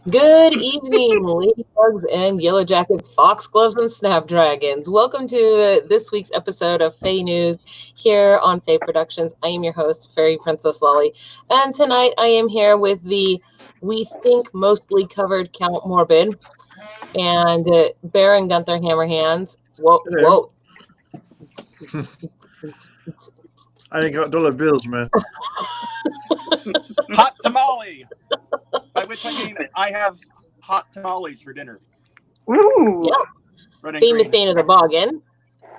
Good evening, ladybugs and yellow jackets, foxgloves and snapdragons. Welcome to this week's episode of FAE News here on FAE Productions. I am your host, Fairy Princess Lolly, and tonight I am here with the we think mostly covered Count Morbid and Baron Gunther Hammerhands. Whoa. I ain't got dollar bills, man. Hot tamale. By which I mean I have hot tamales for dinner. Ooh. Yeah. Famous Dane of the Boggin.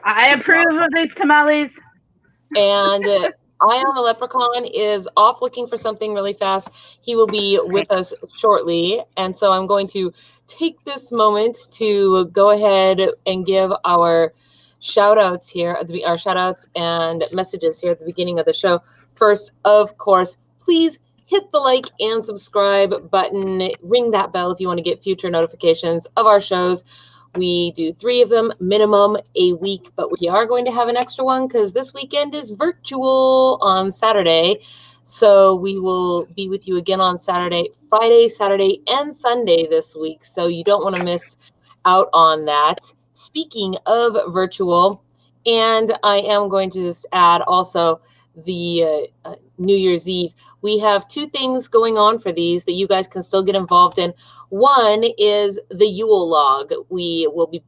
I approve of these tamales. And Ion the Leprechaun is off looking for something really fast. He will be with us shortly. And so I'm going to take this moment to go ahead and give our shout outs here, our shout outs and messages here at the beginning of the show. First, of course, please hit the like and subscribe button. Ring that bell if you want to get future notifications of our shows. We do 3 of them minimum a week, but we are going to have an extra one because this weekend is virtual on Saturday. So we will be with you again on Friday, Saturday, and Sunday this week. So you don't want to miss out on that. Speaking of virtual, and I am going to just add also the New Year's Eve. We have 2 things going on for these that you guys can still get involved in. One is the Yule Log. We will be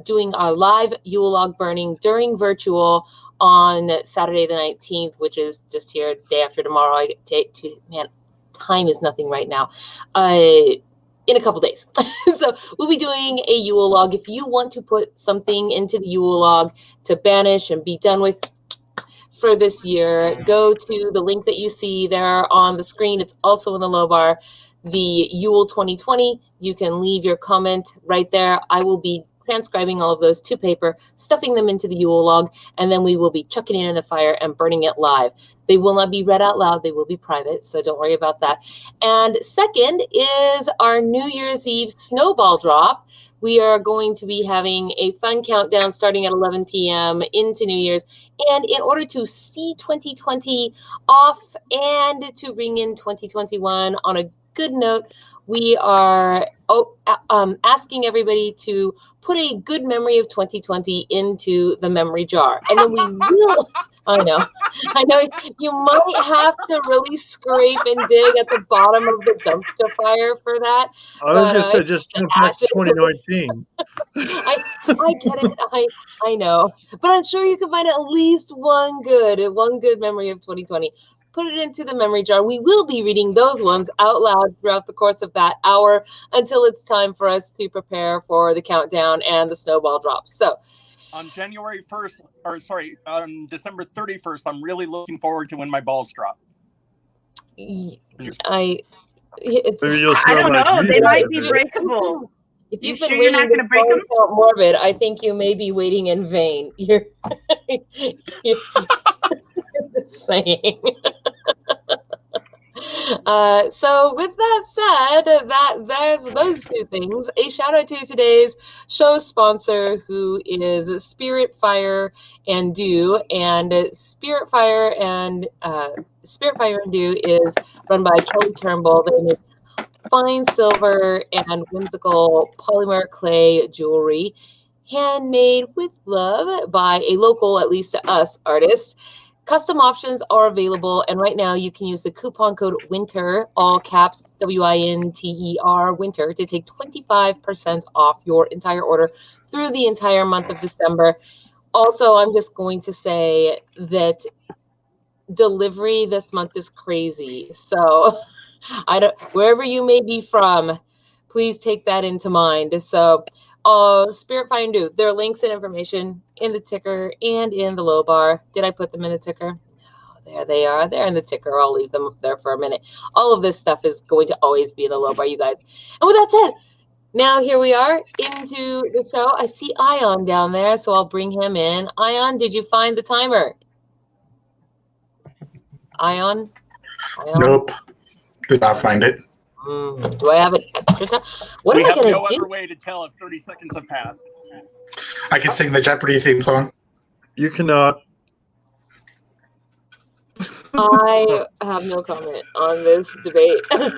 doing our live Yule Log burning during virtual on Saturday the 19th, which is just here, day after tomorrow. I get man, time is nothing right now. In a couple days. So we'll be doing a Yule Log. If you want to put something into the Yule Log to banish and be done with for this year, go to the link that you see there on the screen. It's also in the low bar, the Yule 2020. You can leave your comment right there. I will be transcribing all of those to paper, stuffing them into the Yule Log, and then we will be chucking it in the fire and burning it live. They will not be read out loud. They will be private, so don't worry about that. And second is our New Year's Eve SnowBall drop. We are going to be having a fun countdown starting at 11 p.m. into New Year's. And in order to see 2020 off and to bring in 2021 on a good note, we are asking everybody to put a good memory of 2020 into the memory jar. And then we will, I know you might have to really scrape and dig at the bottom of the dumpster fire for that. I was going to say, just jump back to 2019. I get it. I know. But I'm sure you can find at least one good memory of 2020. Put it into the memory jar. We will be reading those ones out loud throughout the course of that hour until it's time for us to prepare for the countdown and the SnowBall drops. So on December 31st, I'm really looking forward to when my balls drop. I don't know. They might be breakable. If you've been waiting to break them? Morbid, I think you may be waiting in vain. You're saying. So with that said, there's those 2 things. A shout out to today's show sponsor, who is Spirit Fire and Dew, and Spirit Fire and Dew is run by Kelly Turnbull. They make fine silver and whimsical polymer clay jewelry, handmade with love by a local, at least to us, artist. Custom options are available, and right now you can use the coupon code WINTER, all caps, WINTER, WINTER, to take 25% off your entire order through the entire month of December. Also, I'm just going to say that delivery this month is crazy. So wherever you may be from, please take that into mind. So Spirit Fire and Dew, there are links and information in the ticker and in the low bar. Did I put them in the ticker? Oh, there they are. They're in the ticker. I'll leave them up there for a minute. All of this stuff is going to always be in the low bar, you guys. And with that said, now here we are into the show. I see Ion down there, so I'll bring him in. Ion, did you find the timer? Ion? Nope. Did not find it. Do I have an extra time? What am I going to do? We have no other way to tell if 30 seconds have passed. I can sing the Jeopardy theme song. You cannot. I have no comment on this debate. I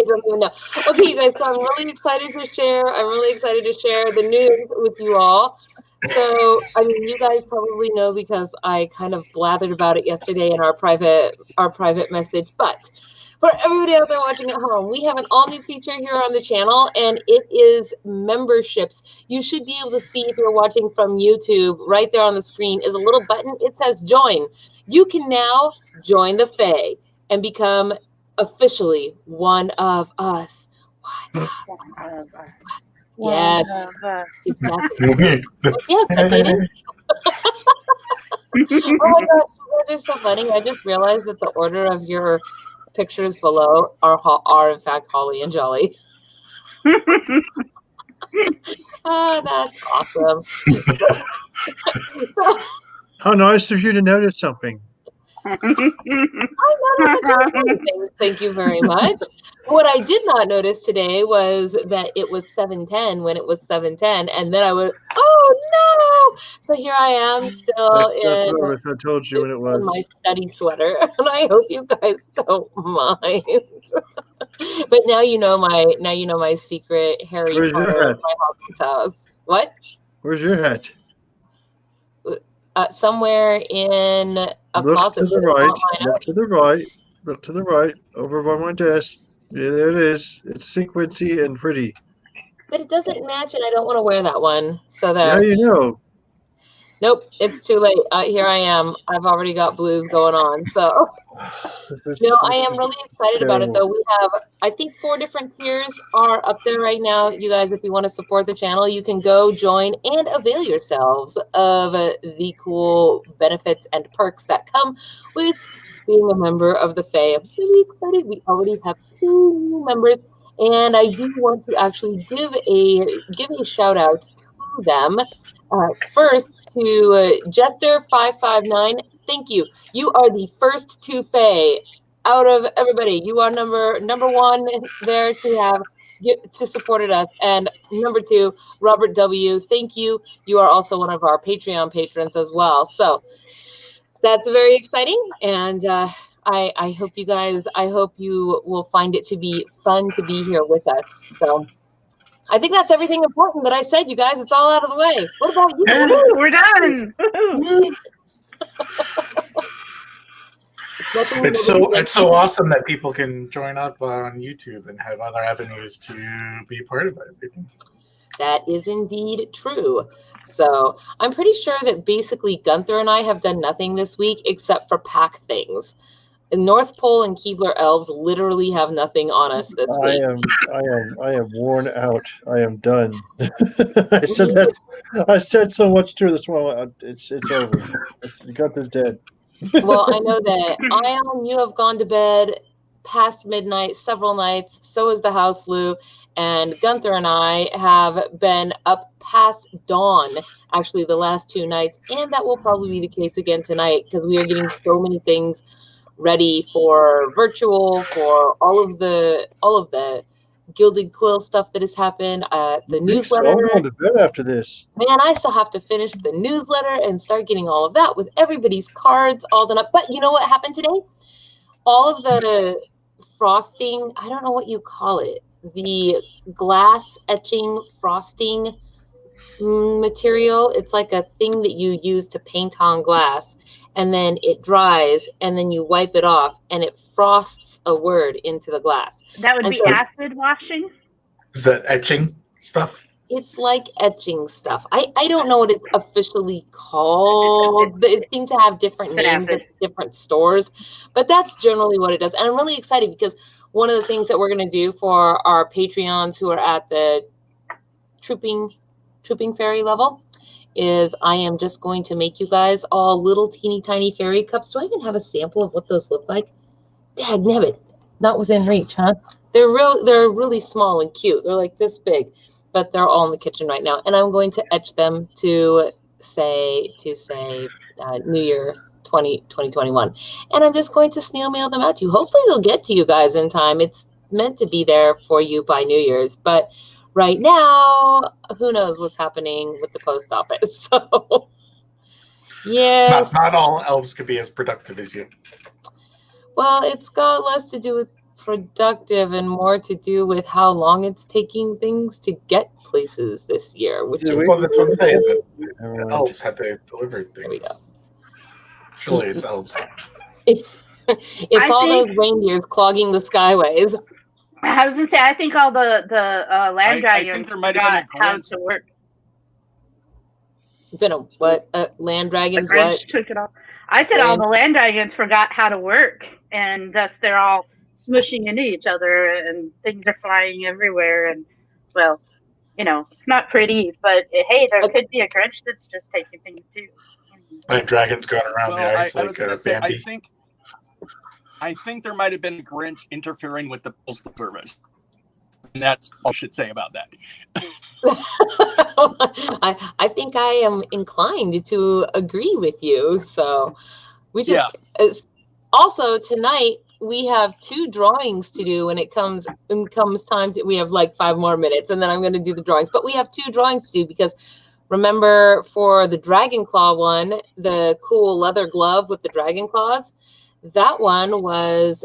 don't even know. Okay, you guys, so I'm really excited to share. I'm really excited to share the news with you all. So, I mean, you guys probably know because I kind of blathered about it yesterday in our private message, but for everybody out there watching at home, we have an all-new feature here on the channel, and it is memberships. You should be able to see, if you're watching from YouTube, right there on the screen is a little button. It says join. You can now join the FAE and become officially one of us. One of us. Yes. Exactly. Yes, Kaden. Oh my gosh, you guys are so funny. I just realized that the order of your pictures below are in fact Holly and Jolly. Oh, that's awesome. So, how nice of you to notice something. Thank you very much. What I did not notice today was that it was 7:10 when it was 7:10, and then I was, oh no! So here I am still in. I told you when it was. My study sweater, and I hope you guys don't mind. But now you know my secret Harry Potter at my house. What? Where's your hat? Somewhere in a closet. To the right. Look to the right. Look to the right. Over by my desk. Yeah, there it is. It's sequency and pretty. But it doesn't match, and I don't want to wear that one. So there. Yeah, you know. Nope, it's too late. Here I am. I've already got blues going on. So, no, I am really excited about it, though. We have, I think, 4 different tiers are up there right now. You guys, if you want to support the channel, you can go join and avail yourselves of the cool benefits and perks that come with being a member of the FAE. I'm really excited. We already have 2 new members, and I do want to actually give a shout out to them. First, to Jester559, thank you. You are the first to FAE out of everybody. You are number 1 there to supported us. And number 2, Robert W. Thank you. You are also one of our Patreon patrons as well. So that's very exciting. And I hope you guys, I hope you will find it to be fun to be here with us. So I think that's everything important that I said, you guys. It's all out of the way. What about you? Woo, we're done. It's so awesome that people can join up on YouTube and have other avenues to be part of everything. That is indeed true. So I'm pretty sure that basically Gunther and I have done nothing this week except for pack things. The North Pole and Keebler elves literally have nothing on us this week. I am worn out. I am done. I said so much to her this morning. It's over. Gunther's dead. Well, I know that Ion, you have gone to bed past midnight several nights. So is the house, Lou. And Gunther and I have been up past dawn, actually, the last 2 nights. And that will probably be the case again tonight because we are getting so many things ready for virtYULE, for all of the Gilded Quill stuff that has happened. The newsletter. I'm going to bed after this. Man, I still have to finish the newsletter and start getting all of that with everybody's cards all done up. But you know what happened today? All of the frosting, I don't know what you call it, the glass etching frosting material. It's like a thing that you use to paint on glass, and then it dries, and then you wipe it off, and it frosts a word into the glass. That would be acid washing? Is that etching stuff? It's like etching stuff. I don't know what it's officially called. It seems to have different names at different stores, but that's generally what it does. And I'm really excited because one of the things that we're going to do for our Patreons who are at the trooping fairy level is I am just going to make you guys all little teeny tiny fairy cups. Do I even have a sample of what those look like? Dagnabbit, not within reach, huh? They're really small and cute. They're like this big, but they're all in the kitchen right now. And I'm going to etch them to say New Year 2021. And I'm just going to snail mail them out to you. Hopefully they'll get to you guys in time. It's meant to be there for you by New Year's, but right now, who knows what's happening with the post office. So Yes. Not all elves could be as productive as you. Well, it's got less to do with productive and more to do with how long it's taking things to get places this year, which is Well, that's what I'm saying. Never The mind. elves have to deliver things. there we go. Surely it's elves. It's all those reindeers clogging the skyways. I was gonna say, I think all the land I dragons think there might have been a forgot how Grinch. to work. Then what? Land The dragons? Grinch What? took it all. I said all the land dragons forgot how to work, and thus they're all smushing into each other, and things are flying everywhere. And well, it's not pretty, but hey, there could be a Grinch that's just taking things too. Like dragons going around the ice I was like gonna say, Bambi. I think there might have been a Grinch interfering with the postal service. And that's all I should say about that. I think I am inclined to agree with you. So we just also tonight we have 2 drawings to do when it comes time to. We have like 5 more minutes, and then I'm going to do the drawings. But we have 2 drawings to do because remember for the dragon claw one, the cool leather glove with the dragon claws. That one was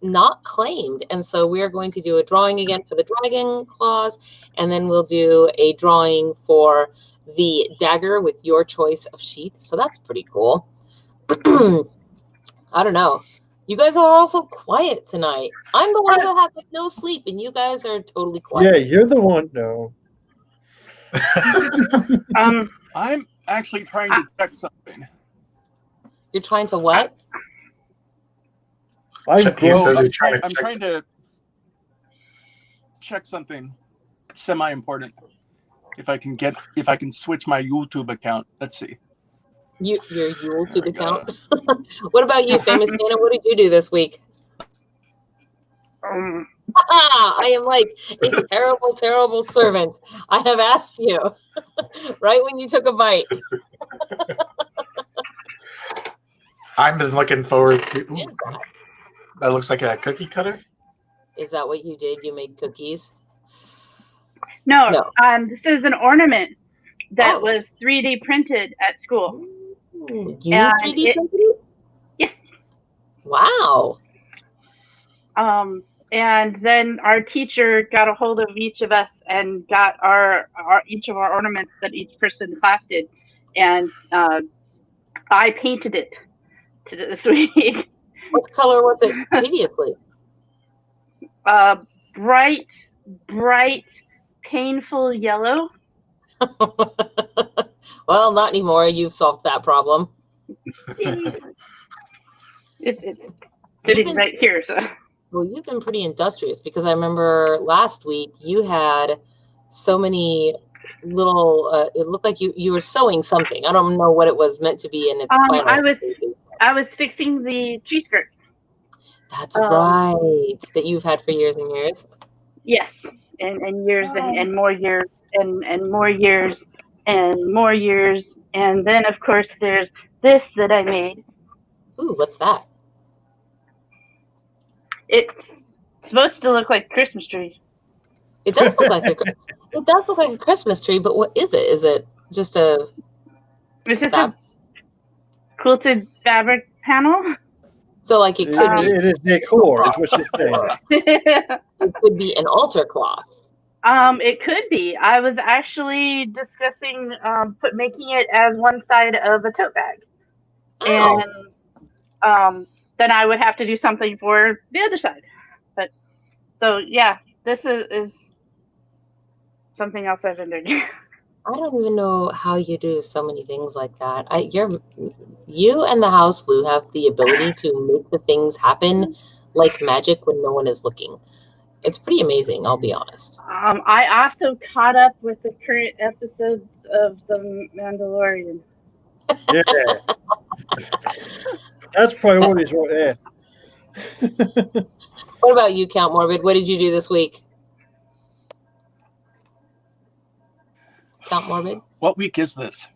not claimed, and so we're going to do a drawing again for the dragon claws, and then we'll do a drawing for the dagger with your choice of sheath. So that's pretty cool. I don't know. You guys are also quiet tonight. I'm the one who has like no sleep, and you guys are totally quiet. Yeah, you're the one. No. I'm actually trying to check something. You're trying to what? I'm trying to check something semi-important. If I can switch my YouTube account. Let's see. Your YouTube account. What about you, famous Nana? What did you do this week? I am like a terrible, terrible servant. I have asked you right when you took a bite. I've been looking forward to. Ooh, that looks like a cookie cutter. Is that what you did? You made cookies? No. This is an ornament that was 3D printed at school. You 3D printed it? Yes. Wow. And then our teacher got a hold of each of us and got each of our ornaments that each person in the class did, and I painted it this week. What color was it previously? Bright, painful yellow. Well, not anymore. You've solved that problem. It's sitting right here. So. Well, you've been pretty industrious because I remember last week you had so many little. It looked like you were sewing something. I don't know what it was meant to be in its final stages. I was fixing the tree skirt. That's right. That you've had for years and years. Yes, and years and more years and more years and more years, and then of course there's this that I made. Ooh, what's that? It's supposed to look like a Christmas tree. It does look like a Christmas tree, but what is it? Is it just a? It's just a quilted fabric panel. So, like, it could be. It is decor, is what she's saying. It could be an altar cloth. It could be. I was actually discussing making it as one side of a tote bag, and then I would have to do something for the other side. But so yeah, this is something else I've been doing. I don't even know how you do so many things like that. You and the house, Lou, have the ability to make the things happen like magic when no one is looking. It's pretty amazing, I'll be honest. I also caught up with the current episodes of The Mandalorian. Yeah. That's priorities right there. What about you, Count Morbid? What did you do this week? Count Morbid? What week is this?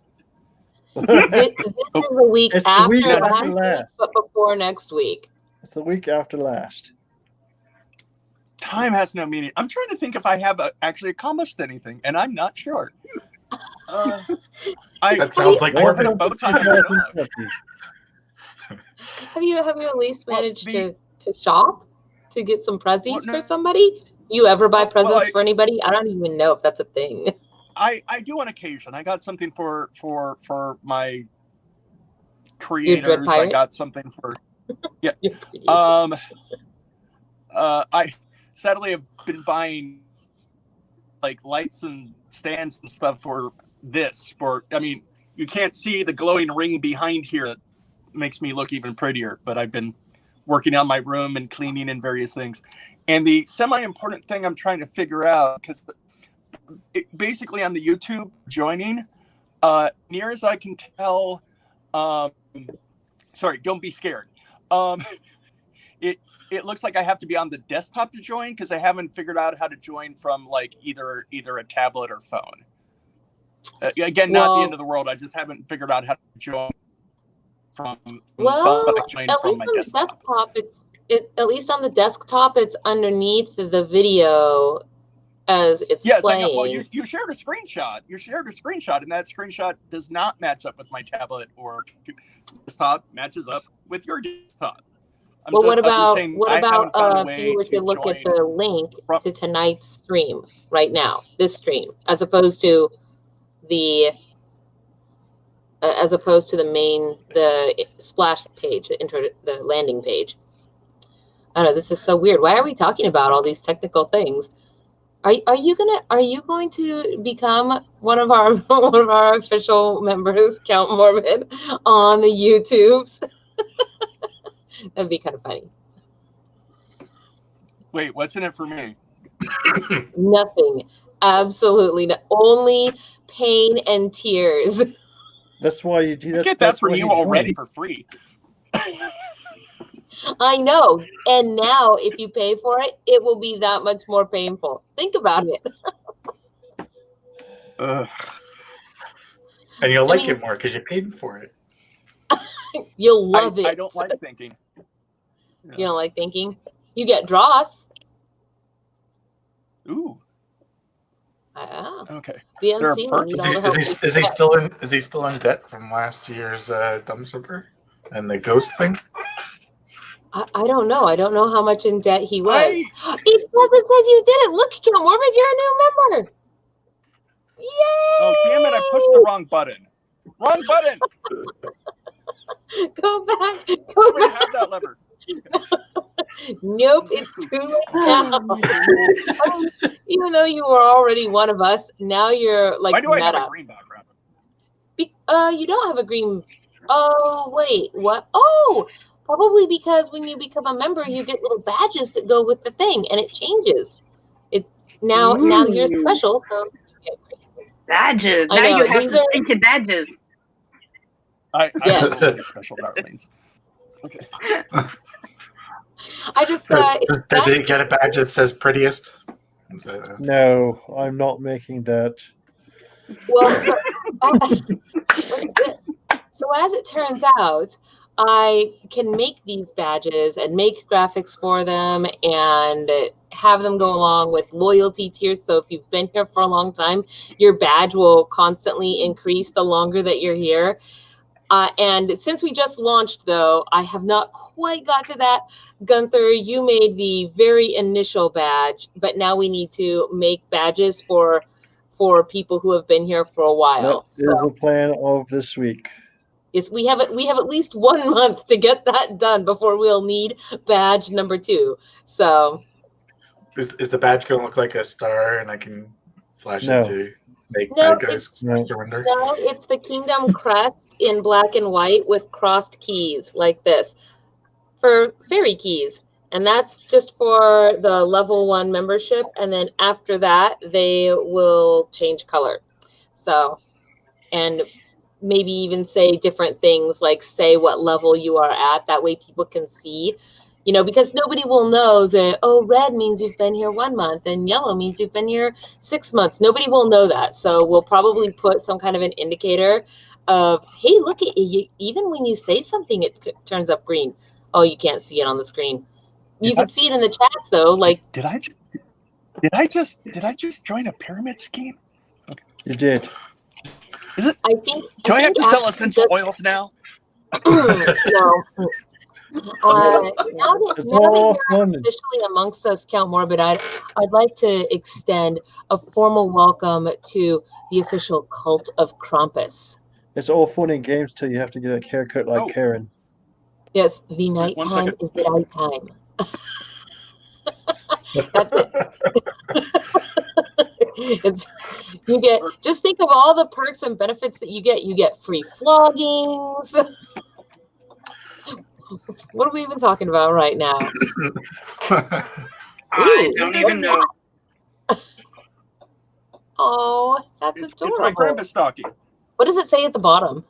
This is the week after last week, but before next week. It's the week after last. Time has no meaning. I'm trying to think if I have actually accomplished anything, and I'm not sure. That sounds like more Welcome than to both times. 2020. Have you at least Well, managed to shop to get some prezzies Well, no. for somebody? Do you ever buy Well, presents for anybody? I don't even know if that's a thing. I do on occasion. I got something for my creators. I got something for I sadly have been buying like lights and stands and stuff for this. I mean, you can't see the glowing ring behind here that makes me look even prettier, but I've been working on my room and cleaning and various things. And the semi-important thing I'm trying to figure out, because basically on the YouTube joining, near as I can tell, sorry, don't be scared. It looks like I have to be on the desktop to join, because I haven't figured out how to join from like either a tablet or phone. Again, not the end of the world. I just haven't figured out how to join from phone, but I joined from my desktop. At least on the desktop, it's underneath the video as it's playing. I know. Well, you shared a screenshot. And that screenshot does not match up with my tablet or desktop. Matches up with your desktop. What about if you were to look at the link to tonight's stream right now, this stream, as opposed to the splash page, the landing page. I don't know, this is so weird. Why are we talking about all these technical things? Are you going to become one of our official members, Count Morbid, on the YouTubes? That'd be kind of funny. Wait, what's in it for me? Nothing. Absolutely not. Only pain and tears. That's why you do that. Get that from you already for free. I know. And now if you pay for it, it will be that much more painful. Think about it. And you'll like it more because you paid for it. You'll love it. I don't like thinking. Yeah. You don't like thinking? You get dross. Ooh. Okay. The unseen. Is he still in debt from last year's dumb super and the ghost thing? I don't know. I don't know how much in debt he was. It says you did it. Look, Count Morbid, you're a new member. Yay! Oh, damn it. I pushed the wrong button. Wrong button. Go back. We have that lever. Nope, it's too late now. Even though you were already one of us, now you're like meta. Why do I have a green background? You don't have a green. Oh, wait. What? Oh, probably because when you become a member, you get little badges that go with the thing, and it changes. Now you're special. So badges. I know, now you have to think of badges. I don't know what special that means. Okay. I just did you get a badge that says prettiest? No, I'm not making that. Well, so as it turns out, I can make these badges and make graphics for them and have them go along with loyalty tiers. So if you've been here for a long time, your badge will constantly increase the longer that you're here. And since we just launched, though, I have not quite got to that. Gunther, you made the very initial badge, but now we need to make badges for people who have been here for a while. That is the plan of this week. Yes, we have at least 1 month to get that done before we'll need badge number 2. So, is the badge going to look like a star, and I can flash it to make bad guys surrender? No, it's the Kingdom crest in black and white with crossed keys like this for fairy keys. And that's just for the level 1 membership. And then after that, they will change color. So, and maybe even say different things, like say what level you are at. That way people can see, because nobody will know that, oh, red means you've been here 1 month and yellow means you've been here 6 months. Nobody will know that. So we'll probably put some kind of an indicator of, hey, look at you. Even when you say something, it turns up green. Oh, you can't see it on the screen. You can see it in the chats though. Like, did I just join a pyramid scheme? Okay. You did. Is it? I think. Do I have to sell actually essential oils now? No. Now that all you're fun. officially amongst us, Count Morbid, I'd like to extend a formal welcome to the official cult of Krampus. It's all fun and games till you have to get a haircut like Karen. Yes, the night One time second. is the night time. That's it. You get, just think of all the perks and benefits that you get. You get free floggings. What are we even talking about right now? I don't even know. Oh, that's It's adorable. my Krampus stocking. What does it say at the bottom?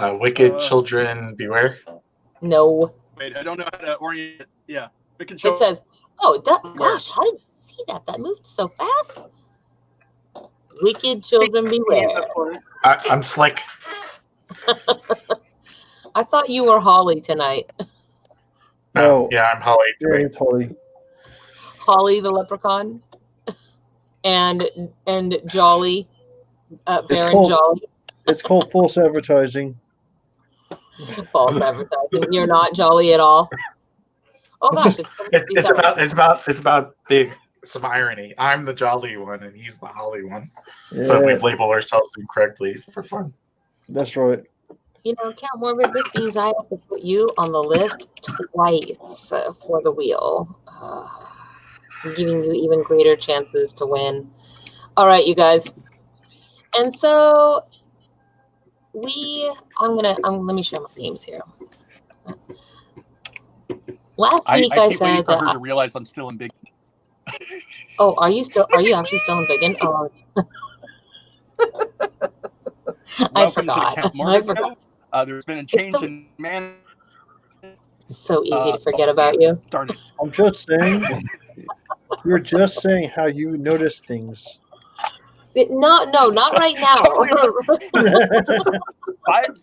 Wicked children beware. No. Wait, I don't know how to orient it. Yeah. It says, oh, gosh, how did you see that? That moved so fast. Wicked children beware. I'm slick. I thought you were Holly tonight. No, yeah, I'm Holly. Yeah, Holly. Holly the leprechaun. And Jolly. Baron Jolly. It's called false advertising. False advertising. You're not Jolly at all. Oh gosh, it's about being some irony. I'm the jolly one and he's the Holly one. Yeah. But we've labeled ourselves incorrectly for fun. That's right. You know, Count Morbid, this means I have to put you on the list twice for the wheel. Giving you even greater chances to win. All right, you guys. And so let me share my names here. Last week I said for her to realize I'm still in Big. Oh, are you actually still in Biggin? Oh. I forgot. There's been a change in man. So easy to forget about you. Darn it. I'm just saying. You're just saying how you notice things. No, not right now. five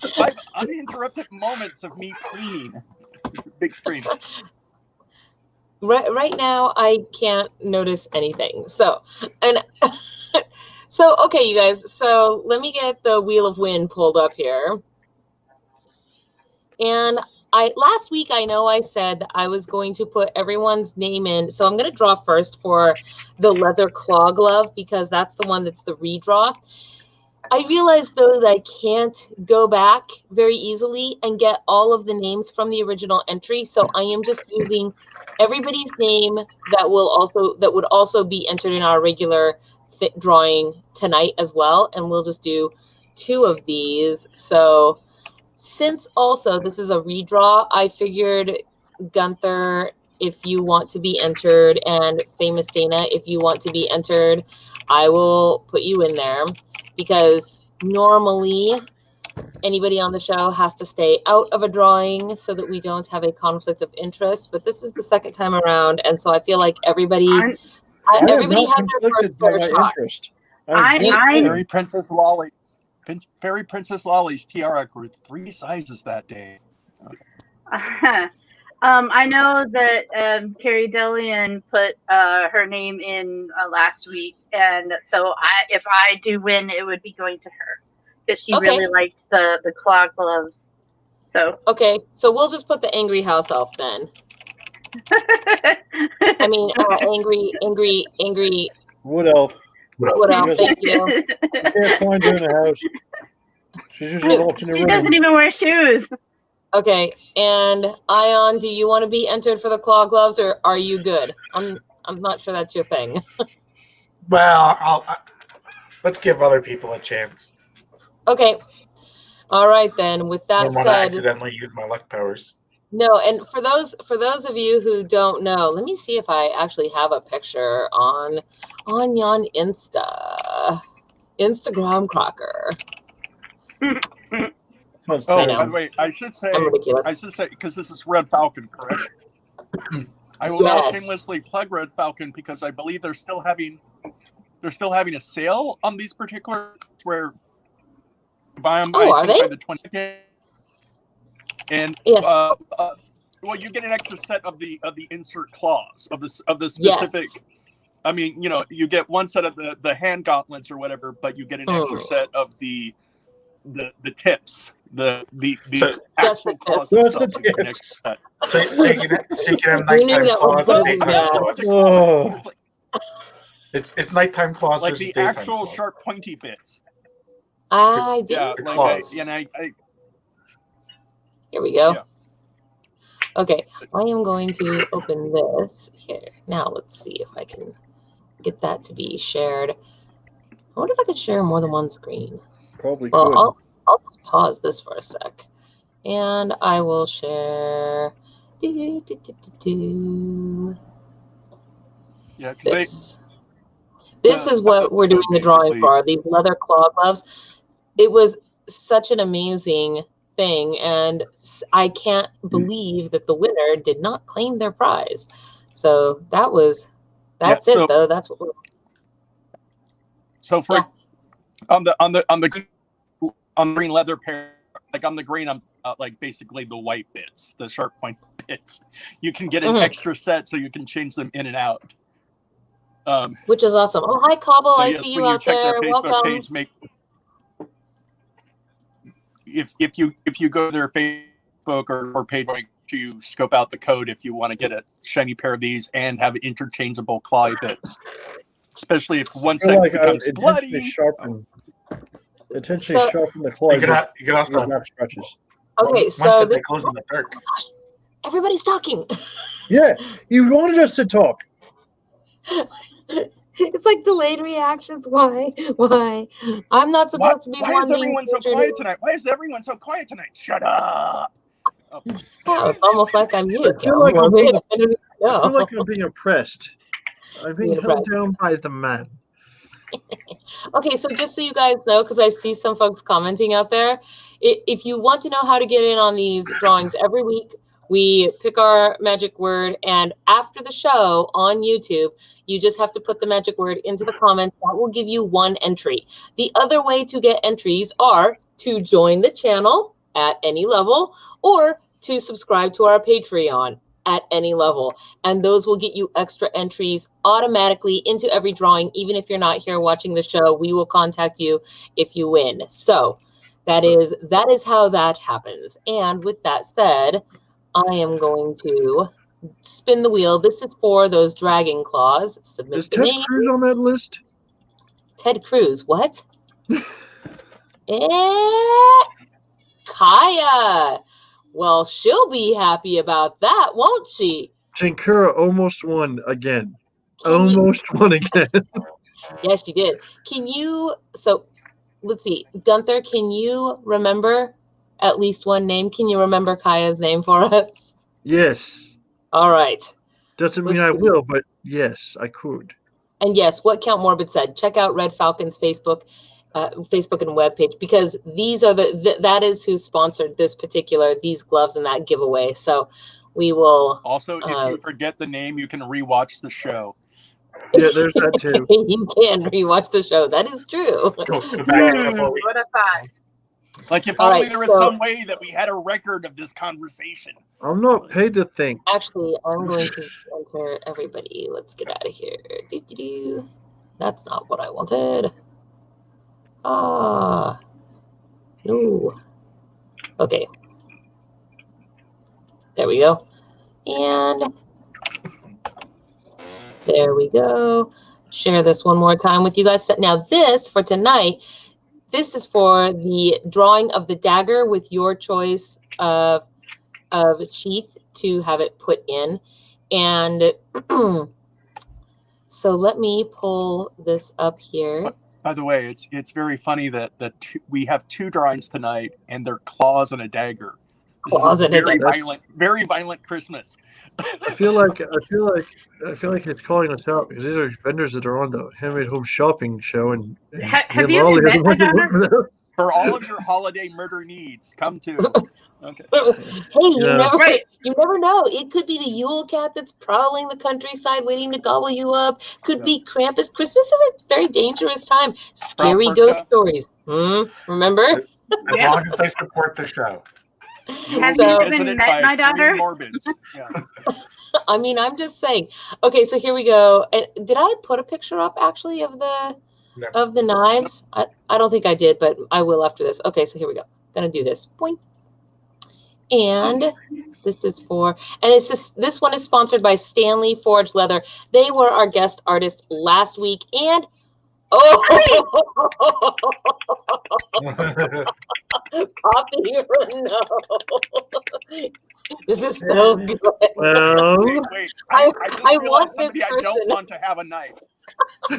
uninterrupted moments of me preening. Big screen. Right now, I can't notice anything. So okay, you guys. So let me get the Wheel of Wind pulled up here. And last week, I know I said I was going to put everyone's name in. So I'm going to draw first for the leather claw glove because that's the one that's the redraw. I realized, though, that I can't go back very easily and get all of the names from the original entry. So I am just using everybody's name that would also be entered in our regular drawing tonight as well. And we'll just do 2 of these. So since also this is a redraw, I figured, Gunther, if you want to be entered, and Famous Dana, if you want to be entered, I will put you in there. Because normally anybody on the show has to stay out of a drawing so that we don't have a conflict of interest. But this is the second time around, and so I feel like everybody has their fair shot. Fairy Princess Lolly's tiara grew 3 sizes that day. I know that Carrie Delian put her name in last week, and so if I do win, it would be going to her because she really liked the claw gloves. So okay, so we'll just put the angry house elf then. I mean, angry wood elf. Wood elf. Thank you. You can't find her in the house. She's usually locked in the room. She doesn't even wear shoes. Okay, and Ion, do you want to be entered for the claw gloves, or are you good? I'm not sure that's your thing. Well, let's give other people a chance. Okay, all right then. With that said, I accidentally use my luck powers. No, and for those of you who don't know, let me see if I actually have a picture on yon Instagram Crocker. Oh, by the way, I should say, because this is Red Falcon, correct? I will now shamelessly plug Red Falcon because I believe they're still having a sale on these particular where you buy them by the 22nd. And well, you get an extra set of the insert claws of the specific I mean, you get one set of the hand gauntlets or whatever, but you get an extra set of the tips, the actual claws Just itself. the You get an extra tips. set. So you can have We knew nighttime that was claws gonna and be daytime bad. claws. Oh. It's like, It's nighttime claws like versus the daytime actual claws. sharp pointy bits. I did. Yeah, The like claws. Here we go. Yeah. Okay, I am going to open this here. Now let's see if I can get that to be shared. I wonder if I could share more than one screen. Probably Well, could. I'll just pause this for a sec, and I will share. Yeah, because This is what we're doing the drawing basically- for. These leather claw gloves. It was such an amazing thing, and I can't believe that the winner did not claim their prize. So that's it though. That's what we're. So for Yeah. on the green leather pair, like on the green, I'm like basically the white bits, the sharp point bits. You can get an extra set, so you can change them in and out. Which is awesome. Oh, hi Cobble, So I yes, see you when out check there. their Facebook Welcome. page, if you go to their Facebook or page, you scope out the code if you want to get a shiny pair of these and have interchangeable claw bits. Especially if one I feel set like becomes bloody. Intentionally So- sharpen the claw. You could also not scratches. Okay, one so set this, that glows in the dark. everybody's talking. Yeah, you wanted us to talk. It's like delayed reactions. Why? I'm not supposed to be Why one is being everyone so featured quiet in- tonight? Why is everyone so quiet tonight? Shut up. Oh. Oh, it's almost like I'm you. I feel like I'm being- I don't even I feel know. like I'm being oppressed. I'm being Being held down by the man. Okay, so just so you guys know, because I see some folks commenting out there, if you want to know how to get in on these drawings, every week we pick our magic word, and after the show on YouTube, you just have to put the magic word into the comments. That will give you one entry. The other way to get entries are to join the channel at any level or to subscribe to our Patreon at any level, and those will get you extra entries automatically into every drawing. Even if you're not here watching the show, we will contact you if you win. So that is how that happens. And with that said, I am going to spin the wheel. This is for those dragon claws. Submit Is the Ted name. Cruz on that list? Ted Cruz. What? Kaya. Well, she'll be happy about that, won't she? Shankura almost won again. Can you- Almost won again. Yes, she did. So let's see. Gunther, can you remember at least one name? Can you remember Kaya's name for us? Yes. All right. Doesn't mean Let's I see. will, but yes, I could. And yes, what Count Morbid said, check out Red Falcon's Facebook and webpage, because these are that is who sponsored these gloves and that giveaway. So we will Also, if you forget the name, you can rewatch the show. Yeah, there's that too. You can rewatch the show. That is true. Go back a couple of weeks. What a thought. Like if All only right, there was so- some way that we had a record of this conversation. I'm not paid to think. Actually, I'm going to enter everybody. Let's get out of here. That's not what I wanted. No. Okay. There we go. And there we go. Share this one more time with you guys. Now this, for tonight, this is for the drawing of the dagger with your choice of sheath to have it put in. And so let me pull this up here. By the way, it's very funny that we have two drawings tonight, and they're claws and a dagger. This Claws is a and a very violent Christmas. I feel like it's calling us out because these are vendors that are on the Handmade Home Shopping show, and Have you ever met my daughter? For all of your holiday murder needs, come to. Okay. Hey, you Yeah. never Right. you never know. It could be the Yule cat that's prowling the countryside waiting to gobble you up. Could be Krampus. Christmas is a very dangerous time. Scary Proper ghost cat. stories. Remember? As long as they support the show. You Have will you be even visited met by my three daughter? Morbids. Yeah. I mean, I'm just saying. Okay, so here we go. And did I put a picture up actually of the knives? I don't think I did, but I will after this. Okay, so here we go. Gonna do this. Boing. And this is for, and this one is sponsored by Stanley Forge Leather. They were our guest artist last week, and Poppy, no. This is so good. Wait. I just I realized want somebody this I don't person. want to have a knife. I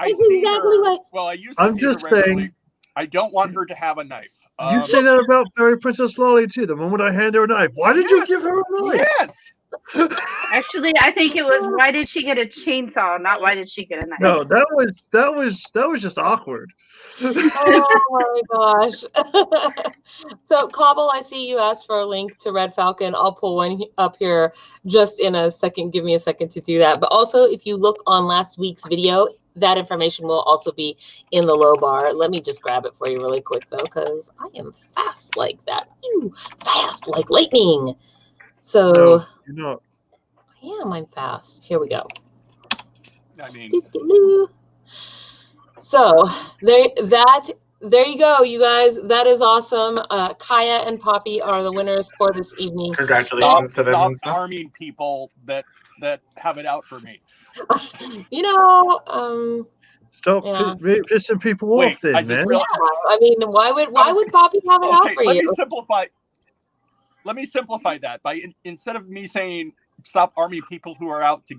That's see exactly her. what. Well, I used to I'm see her just regularly. saying. I don't want her to have a knife. You say that about Fairy Princess Lolly too. The moment I hand her a knife, why did you give her a knife? Yes. Actually, I think it was why did she get a chainsaw, not why did she get a knife. No, that was just awkward. Oh my gosh. So Cobble, I see you asked for a link to Red Falcon. I'll pull one up here just in a second. Give me a second to do that. But also, if you look on last week's video, that information will also be in the low bar. Let me just grab it for you really quick though, because I am fast like that. Ooh, fast like lightning. So No, you're not. I'm fast. Here we go. I mean, Doo-doo-doo. So there you go, you guys. That is awesome. Kaya and Poppy are the winners for this evening. Congratulations to them. Stop And stuff. arming people that have it out for me. You know, Stop yeah. pissing people Wait, off, then, I just man. realized. I mean, why would Poppy have it out Okay, for let you? me simplify that by instead of me saying stop arming people who are out to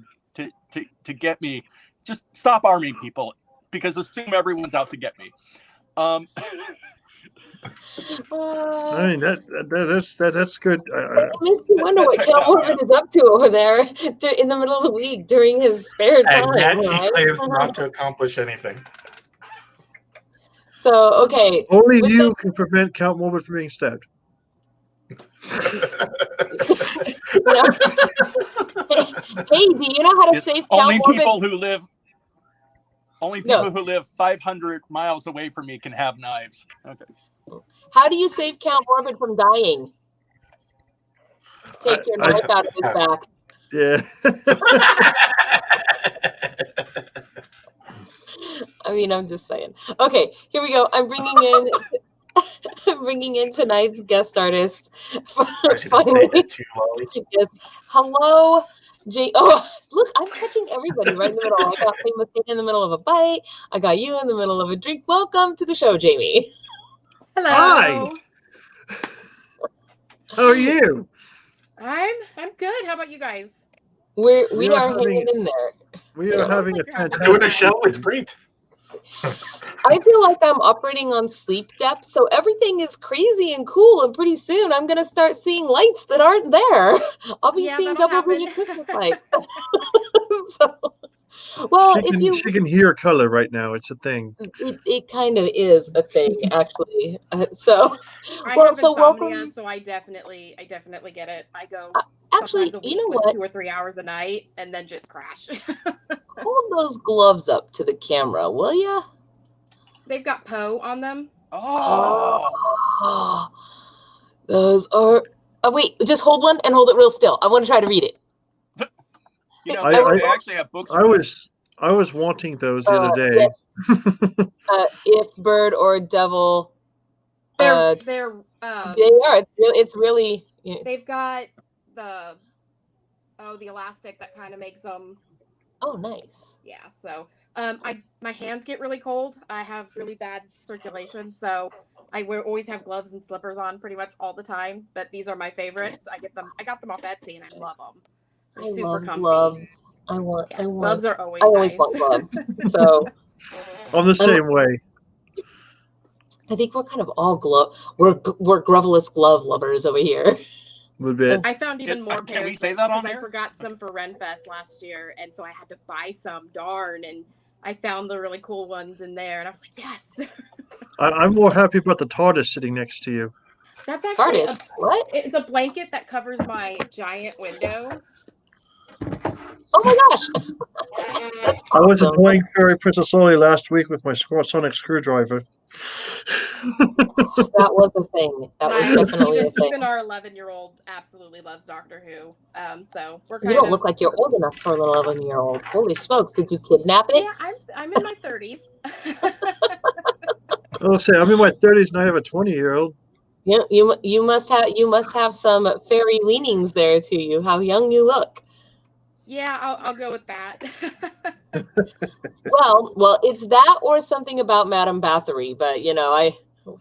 get me, just stop arming people, because assume everyone's out to get me. I mean that's good. It makes you wonder what checks Cal out, Morgan is up to over there in the middle of the week during his spare time. And yet he right? claims not to accomplish anything. So okay, Only you can prevent Count Morbid from being stabbed. You know, hey, do you know how to It's save only Count people Morbid? who live 500 miles away from me can have knives. Okay. How do you save Count Morbid from dying? Take your knife out of his back. Yeah. I mean, I'm just saying. Okay, here we go. I'm bringing in tonight's guest artist. Finally, yes. Hello, Jay. Oh, look, I'm catching everybody right in the middle. I got Famous in the middle of a bite. I got you in the middle of a drink. Welcome to the show, Jamie. Hello. Hi. How are you? I'm good. How about you guys? We are hanging in there. We are having a We're doing a show. It's great. I feel like I'm operating on sleep depth, so everything is crazy and cool, and pretty soon I'm going to start seeing lights that aren't there. I'll be seeing double-digit Christmas lights. So, well, she can hear color right now. It's a thing. It kind of is a thing, actually. I have insomnia, welcome. so I definitely get it. I go actually, sometimes a week you know with what? 2 or 3 hours a night, and then just crash. Hold those gloves up to the camera, will ya? They've got Poe on them. Oh, those are. Oh, wait, just hold one and hold it real still. I want to try to read it. You know, I they actually have books. I was wanting those the other day. Yes. If bird or devil. They are. It's really. They've got the elastic that kind of makes them. Oh, nice. Yeah. So, my hands get really cold. I have really bad circulation, so I always have gloves and slippers on pretty much all the time. But these are my favorite. I got them off Etsy, and I love them. They're super love comfy. Gloves. I want. Gloves are always. I always nice. want gloves. So. I'm the same way. I think we're kind of all we're Grovelous glove lovers over here. A little bit. I found even more Can pairs we say that on because I there? forgot some for Renfest last year, and so I had to buy some. Darn, and I found the really cool ones in there, and I was like, yes. I'm more happy about the TARDIS sitting next to you. That's actually what? It's a blanket that covers my giant window. Oh my gosh! That's awesome. I was enjoying Fairy Princess Lolly last week with my sonic screwdriver. That was a thing. That was definitely a thing. Even our 11-year-old absolutely loves Doctor Who. So we're You don't look like you're old enough for an 11-year-old. Holy smokes! Did you kidnap it? Yeah, I'm in my 30s. I'll say I'm in my 30s and I have a 20-year-old. You must have some fairy leanings there to you. How young you look. Yeah, I'll go with that. Well, it's that or something about Madame Bathory, but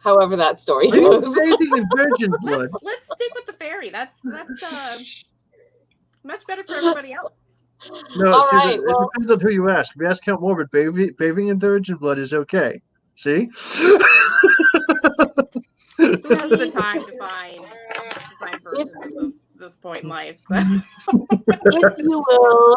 however that story Are you goes. bathing in virgin blood? Let's stick with the fairy. That's much better for everybody else. No, All see, right, it depends on who you ask. If you ask Count Morbid, bathing in virgin blood is okay. See? Who has the time to find virgins at this point in life? So. If you will,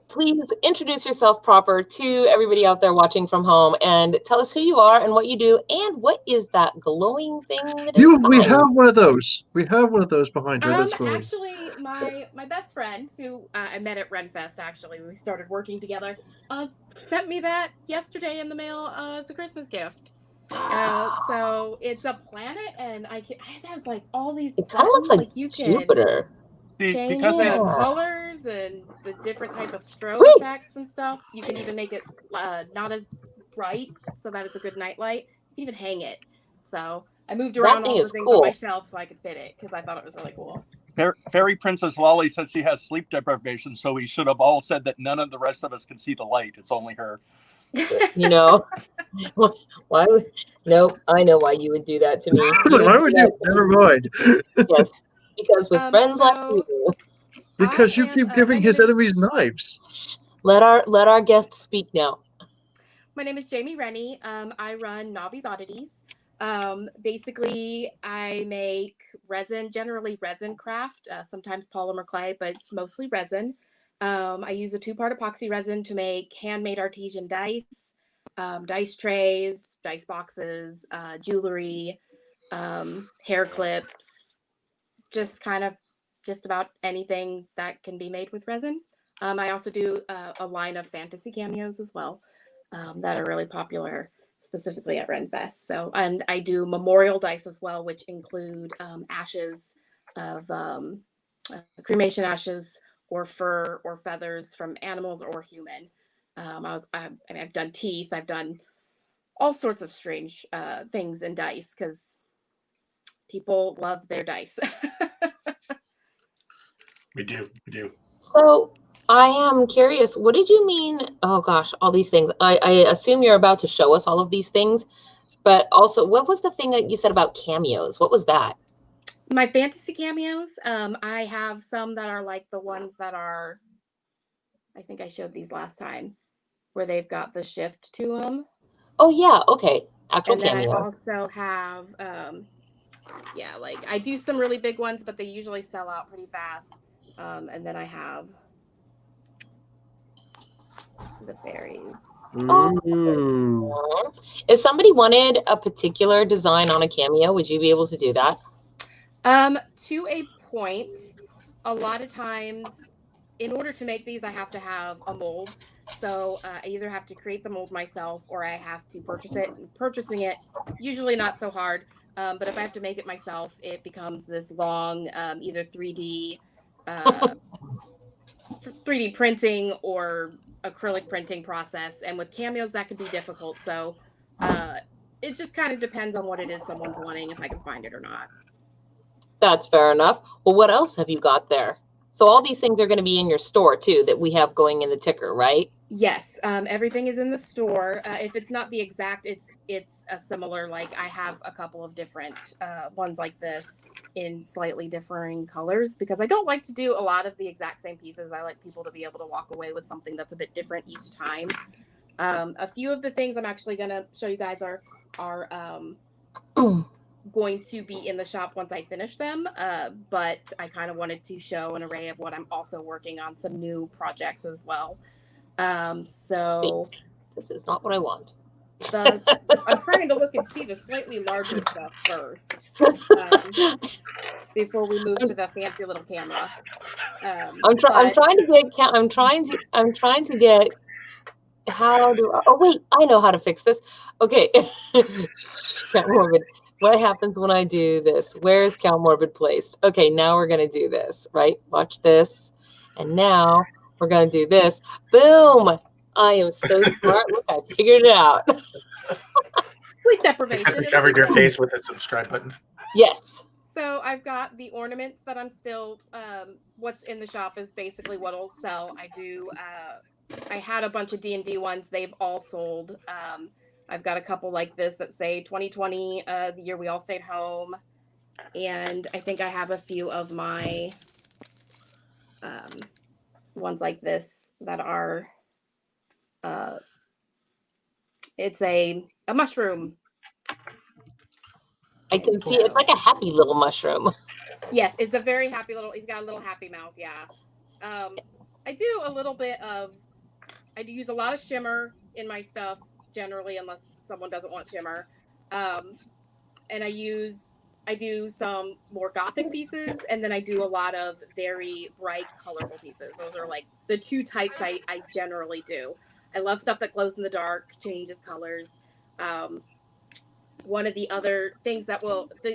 please introduce yourself proper to everybody out there watching from home and tell us who you are and what you do and what is that glowing thing that is We have one of those. We have one of those behind her. That's glowing. Actually, my best friend, who I met at Renfest, actually, when we started working together, sent me that yesterday in the mail as a Christmas gift. So it's a planet, and it has like all these. It kind of looks like you Jupiter. Can change the colors and the different type of strobe effects and stuff. You can even make it not as bright so that it's a good night light. You can even hang it. So I moved around all the things on my shelf so I could fit it because I thought it was really cool. Fairy Princess Lolly said she has sleep deprivation, so we should have all said that none of the rest of us can see the light. It's only her. Why would nope, I know why you would do that to me. Why would you? Never mind. Yes, because with friends like you. Because you keep giving his enemies knives. Let our guest speak now. My name is Jamie Rennie. I run Naevi's Oddities. Basically, I make resin, generally resin craft, sometimes polymer clay, but it's mostly resin. I use a 2-part epoxy resin to make handmade artesian dice, dice trays, dice boxes, jewelry, hair clips, just about anything that can be made with resin. I also do a line of fantasy cameos as well that are really popular, specifically at Renfest. So, and I do memorial dice as well, which include ashes of cremation ashes, or fur or feathers from animals or human. I've done teeth. I've done all sorts of strange things in dice because people love their dice. We do. So I am curious, what did you mean? Oh gosh, all these things. I assume you're about to show us all of these things, but also what was the thing that you said about cameos? What was that? My fantasy cameos, I have some that are like the ones that are, I think I showed these last time, where they've got the shift to them. Oh yeah, okay. Actual cameos. And then I also have, like I do some really big ones, but they usually sell out pretty fast. And then I have the fairies. Oh. If somebody wanted a particular design on a cameo, would you be able to do that? To a point. A lot of times, in order to make these, I have to have a mold. So I either have to create the mold myself or I have to purchase it. And purchasing it, usually not so hard. But if I have to make it myself, it becomes this long, either 3D printing or acrylic printing process. And with cameos, that can be difficult. So it just kind of depends on what it is someone's wanting, if I can find it or not. That's fair enough. Well, what else have you got there? So all these things are going to be in your store too that we have going in the ticker, right? Yes, everything is in the store. If it's not the exact, it's a similar, like I have a couple of different ones like this in slightly differing colors because I don't like to do a lot of the exact same pieces. I like people to be able to walk away with something that's a bit different each time. A few of the things I'm actually going to show you guys are going to be in the shop once I finish them, but I kind of wanted to show an array of what I'm also working on, some new projects as well. So this is not what I want. I'm trying to look and see the slightly larger stuff first before we move to the fancy little camera. I'm trying to get how do I, oh wait, I know how to fix this. Okay. Cat Morbid. What happens when I do this? Where is Cal Morbid placed? Okay, now we're gonna do this, right? Watch this. And now we're gonna do this. Boom! I am so smart. Look, I figured it out. Sleep deprivation. Except you covered your face with a subscribe button. Yes. So I've got the ornaments that I'm still, what's in the shop is basically what'll sell. I had a bunch of D&D ones. They've all sold. I've got a couple like this that say 2020, the year we all stayed home. And I think I have a few of my ones like this that are, it's a mushroom. I can see it's like a happy little mushroom. Yes, it's a very happy little, he's got a little happy mouth, yeah. I do a little bit of, I do use a lot of shimmer in my stuff, generally, unless someone doesn't want shimmer. And I do some more gothic pieces, and then I do a lot of very bright, colorful pieces. Those are like the two types I generally do. I love stuff that glows in the dark, changes colors. One of the other things that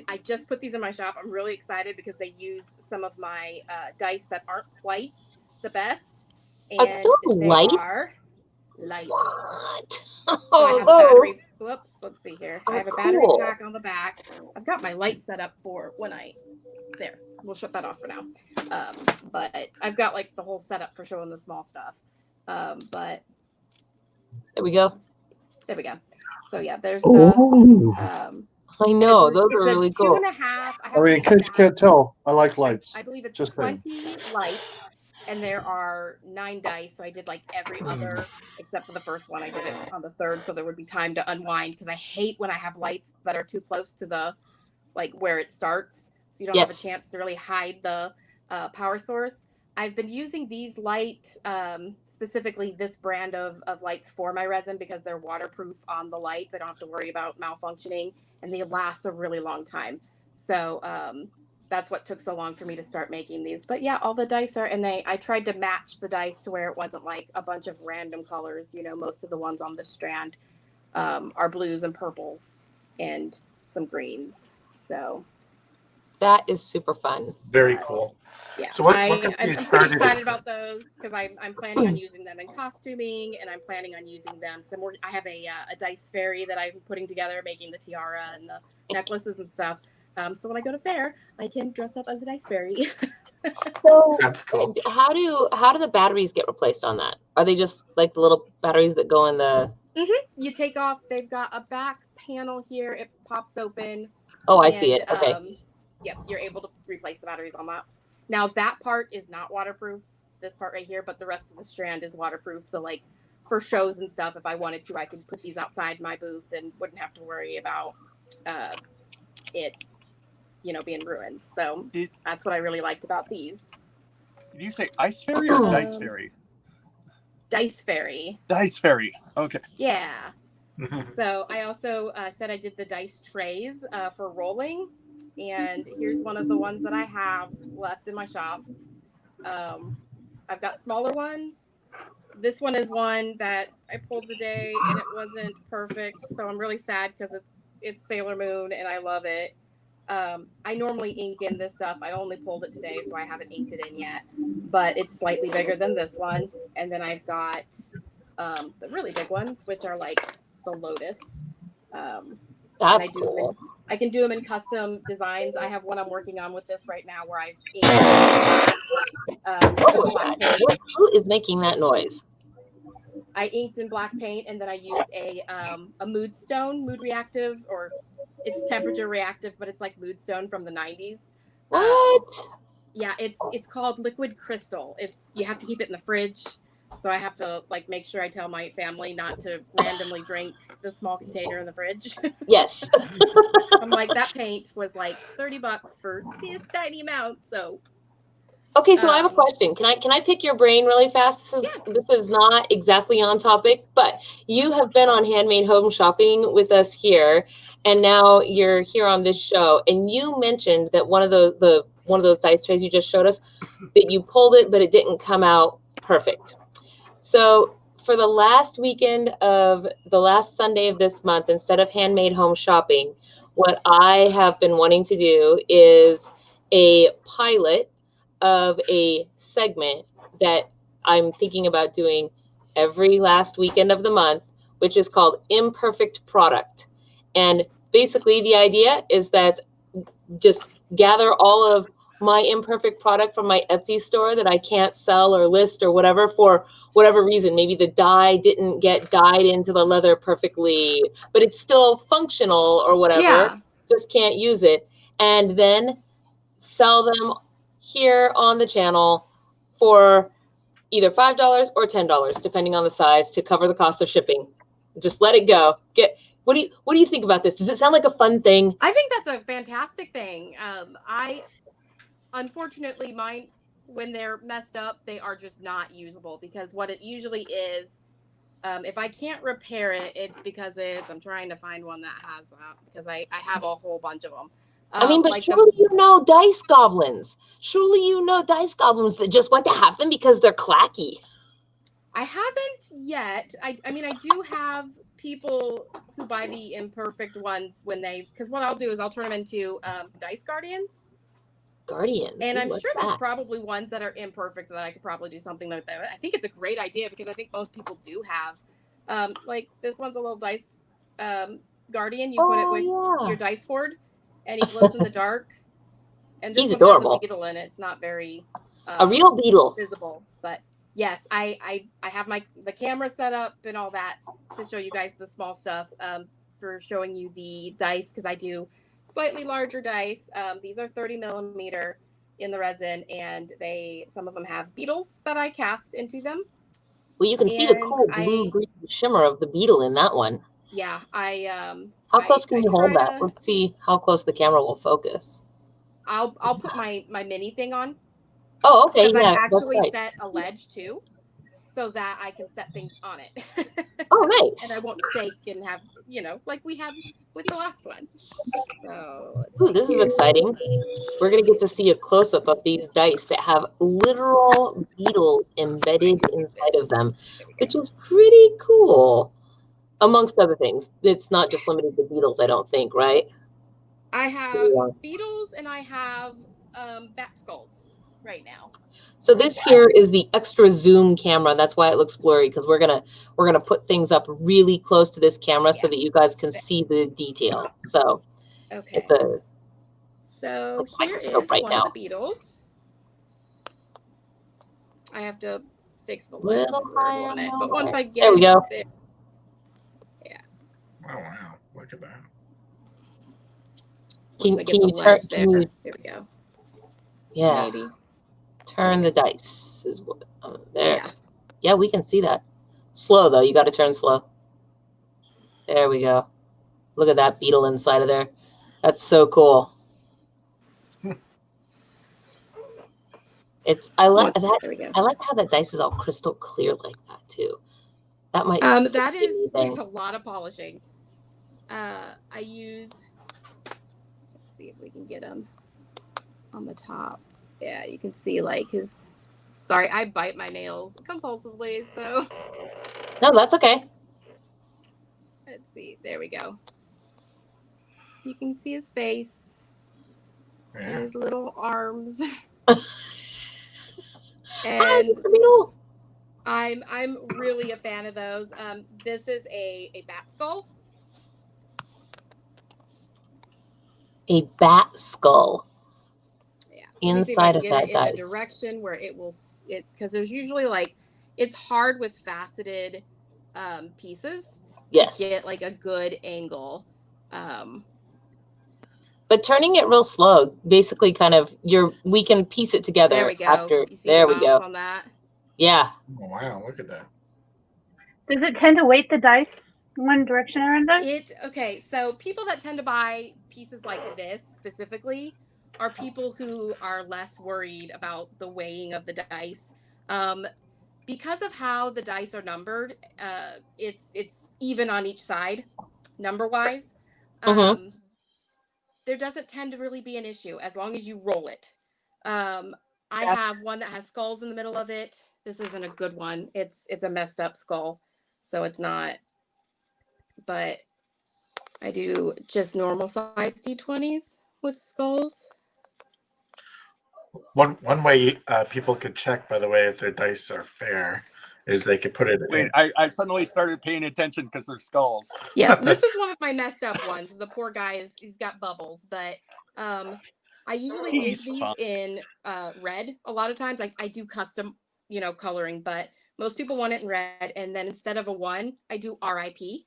I just put these in my shop. I'm really excited because they use some of my dice that aren't quite the best. And they are lights. What? So whoops, let's see here. I have a battery pack on the back. I've got my light set up for there. We'll shut that off for now. But I've got like the whole setup for showing the small stuff. But there we go. There we go. So yeah, there's the. I know those are really cool. 2.5. I mean, in case you can't tell, I like lights. I believe it's Just 20 lights, and there are 9 dice. So I did like every other except for the first one. I did it on the third, so there would be time to unwind because I hate when I have lights that are too close to the where it starts, so you don't have a chance to really hide the power source. I've been using these lights, specifically this brand of lights for my resin because they're waterproof on the lights. I don't have to worry about malfunctioning, and they last a really long time. So that's what took so long for me to start making these. But yeah, all the dice are, and I tried to match the dice to where it wasn't like a bunch of random colors. You know, most of the ones on this strand are blues and purples and some greens. So that is super fun. Very cool. Yeah, so what I'm pretty excited about those because I'm planning on using them in costuming, and I'm planning on using them. I have a dice fairy that I'm putting together, making the tiara and the necklaces and stuff. So when I go to fair, I can dress up as a dice fairy. So that's cool. How do the batteries get replaced on that? Are they just like the little batteries that go in the? Mm-hmm. You take off. They've got a back panel here. It pops open. Oh, I see it. Okay. Yep, you're able to replace the batteries on that. Now that part is not waterproof, this part right here, but the rest of the strand is waterproof. So like for shows and stuff, if I wanted to, I could put these outside my booth and wouldn't have to worry about it, being ruined. So that's what I really liked about these. Did you say ice fairy or dice fairy? Dice fairy. Dice fairy. Okay. Yeah. So I also said I did the dice trays for rolling. And here's one of the ones that I have left in my shop. I've got smaller ones. This one is one that I pulled today and it wasn't perfect. So I'm really sad because it's Sailor Moon and I love it. I normally ink in this stuff. I only pulled it today, so I haven't inked it in yet. But it's slightly bigger than this one. And then I've got the really big ones, which are like the Lotus. That's cool. I can do them in custom designs. I have one I'm working on with this right now where I've inked. Who is making that noise? I inked in black paint, and then I used a mood reactive, or it's temperature reactive, but it's like mood stone from the 90s. What? Yeah, it's called liquid crystal. You have to keep it in the fridge. So I have to make sure I tell my family not to randomly drink the small container in the fridge. Yes. I'm like, that paint was like $30 for this tiny amount. So. Okay, so I have a question. Can I pick your brain really fast? This is not exactly on topic, but you have been on Handmade Home Shopping with us here, and now you're here on this show. And you mentioned that one of those dice trays you just showed us, that you pulled it, but it didn't come out perfect. So for the last weekend of the last Sunday of this month, instead of handmade home shopping, what I have been wanting to do is a pilot of a segment that I'm thinking about doing every last weekend of the month, which is called Imperfect Product. And basically the idea is that just gather all of my imperfect product from my Etsy store that I can't sell or list or whatever for whatever reason. Maybe the dye didn't get dyed into the leather perfectly, but it's still functional or whatever. Yeah. Just can't use it. And then sell them here on the channel for either $5 or $10, depending on the size, to cover the cost of shipping. Just let it go. What do you think about this? Does it sound like a fun thing? I think that's a fantastic thing. Unfortunately, mine, when they're messed up, they are just not usable, because what it usually is, if I can't repair it, it's because I'm trying to find one that has that, because I have a whole bunch of them. I mean, but like surely you know dice goblins. Surely you know dice goblins that just want to have them because they're clacky. I haven't yet. I mean, I do have people who buy the imperfect ones because what I'll do is I'll turn them into dice guardians. Guardians. And I'm sure there's that? probably ones that are imperfect that I could probably do something like that. I think it's a great idea, because I think most people do have. Like this one's a little dice guardian. You put it with your dice hoard, and he glows in the dark. And this He's one adorable. has a beetle in it. It's not very a real beetle visible, but yes, I have the camera set up and all that to show you guys the small stuff, for showing you the dice, because I do slightly larger dice. These are 30 millimeter in the resin, and some of them have beetles that I cast into them. Well, you can see the cool blue-green shimmer of the beetle in that one. Yeah, how close can you hold that? Let's see how close the camera will focus. I'll put my mini thing on. Oh, okay. Because yeah, I've actually set a ledge too, so that I can set things on it. Oh, nice. And I won't stake and have, like we had with the last one. So, ooh, this is exciting. We're going to get to see a close-up of these dice that have literal beetles embedded inside of them, which is pretty cool, amongst other things. It's not just limited to beetles, I don't think, right? I have beetles and I have bat skulls right now. So this here is the extra zoom camera. That's why it looks blurry, because we're gonna put things up really close to this camera so that you guys can see the detail. So okay, it's a here is right one now. of the beetles. I have to fix the lens on it, but once I get there we go. There, yeah. Oh wow! Look at that. Can you turn? There we go. Yeah. Maybe. Turn the dice is what there. Yeah, we can see that. Slow though, you got to turn slow. There we go. Look at that beetle inside of there. That's so cool. I like that. I like how that dice is all crystal clear like that too. That might. That is with a lot of polishing. I use. Let's see if we can get him on the top. Yeah, you can see like his. Sorry, I bite my nails compulsively, so. No, that's okay. Let's see. There we go. You can see his face and his little arms. And I'm really a fan of those. This is a bat skull. A bat skull. Inside of that dice. In a direction where it will, because there's usually it's hard with faceted pieces to get like a good angle. But turning it real slow, basically kind of we can piece it together. There we go. After, you see there the we go. On that? Yeah. Oh, wow, look at that. Does it tend to weight the dice one direction or another? Okay, so people that tend to buy pieces like this specifically are people who are less worried about the weighing of the dice. Because of how the dice are numbered, it's even on each side, number-wise. There doesn't tend to really be an issue as long as you roll it. I have one that has skulls in the middle of it. This isn't a good one. It's a messed up skull, so it's not. But I do just normal size D20s with skulls. One way people could check, by the way, if their dice are fair, is they could put it Wait, in. I suddenly started paying attention because they're skulls. Yes, this is one of my messed up ones. The poor guy he's got bubbles, but I usually make He's these fine. in red. A lot of times I do custom, coloring, but most people want it in red. And then instead of a 1, I do RIP.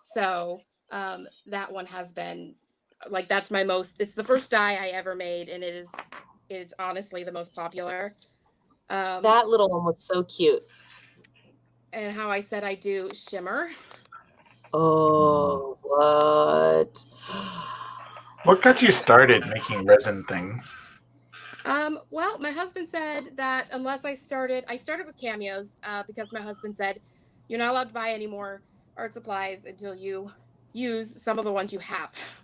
So that one has been like, that's my most, it's the first die I ever made, and it's honestly the most popular. That little one was so cute. And how I said I do shimmer. Oh, what? What got you started making resin things? Well, my husband said that unless I started with cameos, because my husband said you're not allowed to buy any more art supplies until you use some of the ones you have.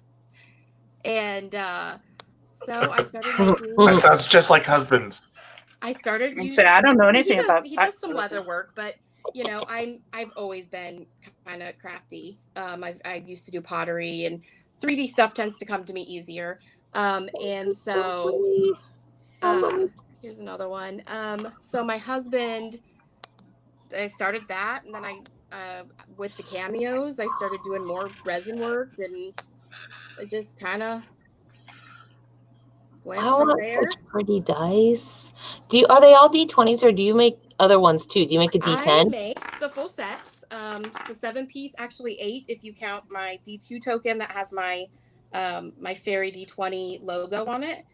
And so I started making. That sounds just like husbands. I started. I don't know anything about. He does some leather work, but I've always been kind of crafty. I used to do pottery, and 3D stuff tends to come to me easier. And so here's another one. So my husband, I started that, and then I with the cameos, I started doing more resin work, and it just kind of went from there. Such pretty dice. Are they all D20s, or do you make other ones too? Do you make a D10? I make the full sets. The 7-piece, actually 8 if you count my D2 token that has my my fairy D20 logo on it.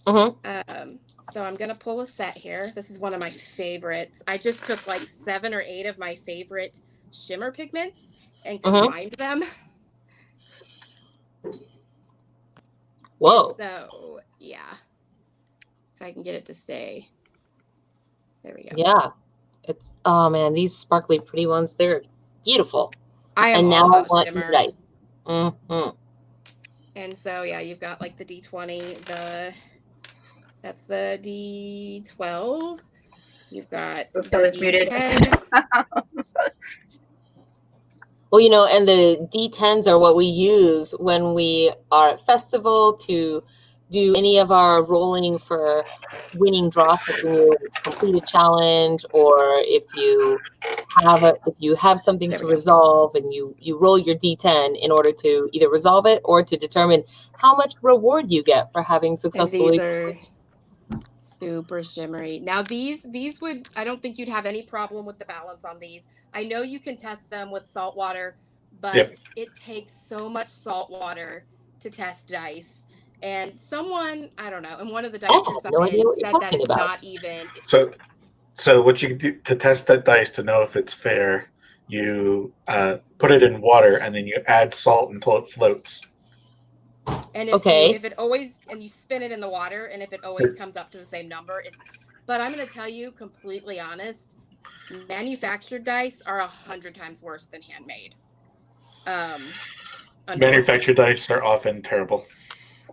Mm-hmm. So I'm gonna pull a set here. This is one of my favorites. I just took like 7 or 8 of my favorite shimmer pigments and combined them. Whoa. So yeah, if I can get it to stay. There we go. Yeah. Oh man, these sparkly pretty ones, they're beautiful. And now I want shimmer. dice. Mm-hmm. And so yeah, you've got like the D20, that's the D12. You've got the D10. Well, and the D10s are what we use when we are at festival to do any of our rolling for winning draws, like when you complete a challenge, or if you have something to resolve, and you roll your D10 in order to either resolve it or to determine how much reward you get for having successfully. And these are super shimmery. Now these would, I don't think you'd have any problem with the balance on these. I know you can test them with salt water, but it takes so much salt water to test dice. And someone, I don't know, and one of the dice groups I'm in said that it's not even. So what you can do to test that dice to know if it's fair, you put it in water and then you add salt until it floats. And if it always, and you spin it in the water, and if it always comes up to the same number, but I'm going to tell you completely honest, manufactured dice are 100 times worse than handmade. Manufactured dice are often terrible.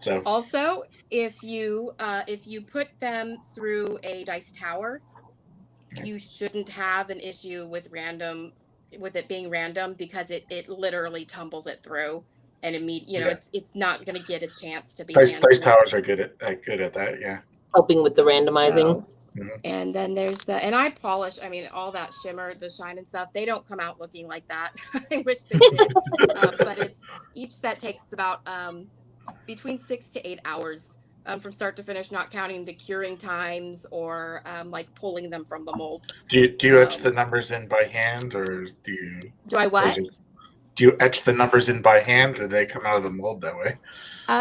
So also, if you put them through a dice tower, you shouldn't have an issue with it being random, because it literally tumbles it through, and it's not going to get a chance to be. Dice towers are good at that. Yeah, helping with the randomizing. So, and then there's and I polish. I mean, all that shimmer, the shine and stuff. They don't come out looking like that. I wish they did. But each set takes about between 6 to 8 hours from start to finish, not counting the curing times or like pulling them from the mold. Do you etch the numbers in by hand, or do I what? Do you etch the numbers in by hand, or do they come out of the mold that way?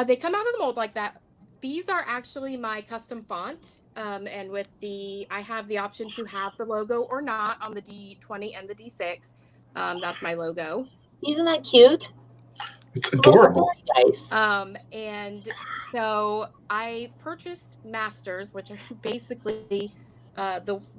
They come out of the mold like that. These are actually my custom font, and I have the option to have the logo or not on the D20 and the D6. That's my logo. Isn't that cute? It's adorable. Nice. And so I purchased masters, which are basically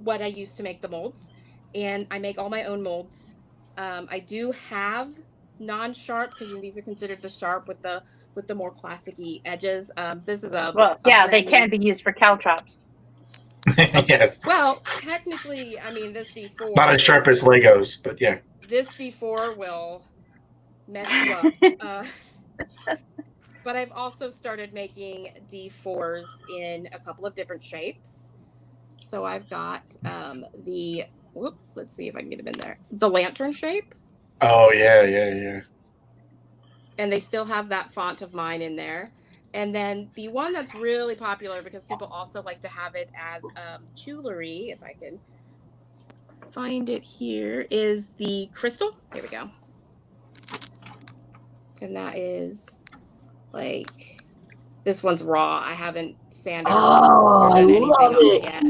what I use to make the molds, and I make all my own molds. I do have non-sharp, because these are considered the sharp with the with the more classic-y edges. This is a they can be used for caltrops. Yes. Well, technically, I mean, this D4 Not as sharp as Legos, but yeah. This D4 will mess you up. But I've also started making D4s in a couple of different shapes. So I've got let's see if I can get them in there. The lantern shape. Oh, yeah. And they still have that font of mine in there. And then the one that's really popular because people also like to have it as jewelry, if I can find it here, is the crystal. Here we go. And that is like, this one's raw. I haven't sanded anything love on it it. yet.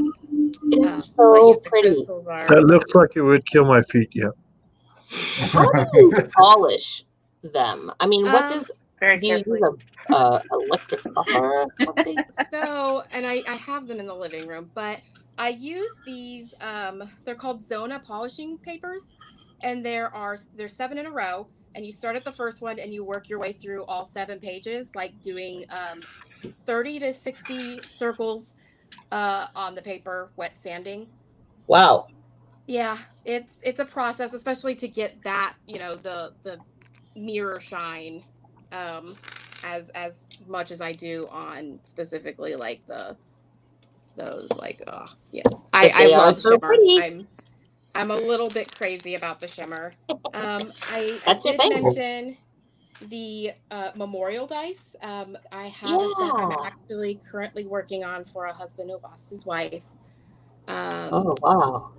It's so pretty. That looks like it would kill my feet. Yeah. How do you polish them? I mean, what do you use a electric buffer? So, and I have them in the living room, but I use these. They're called Zona polishing papers, and there's 7 in a row. And you start at the first one, and you work your way through all 7 pages, like doing 30 to 60 circles on the paper, wet sanding. Wow. Yeah, it's a process, especially to get that, the mirror shine as much as I do on specifically like those like yes. I love so shimmer. Pretty. I'm a little bit crazy about the shimmer. I did mention the memorial dice. I have a set I'm actually currently working on for a husband who lost his wife. Oh wow.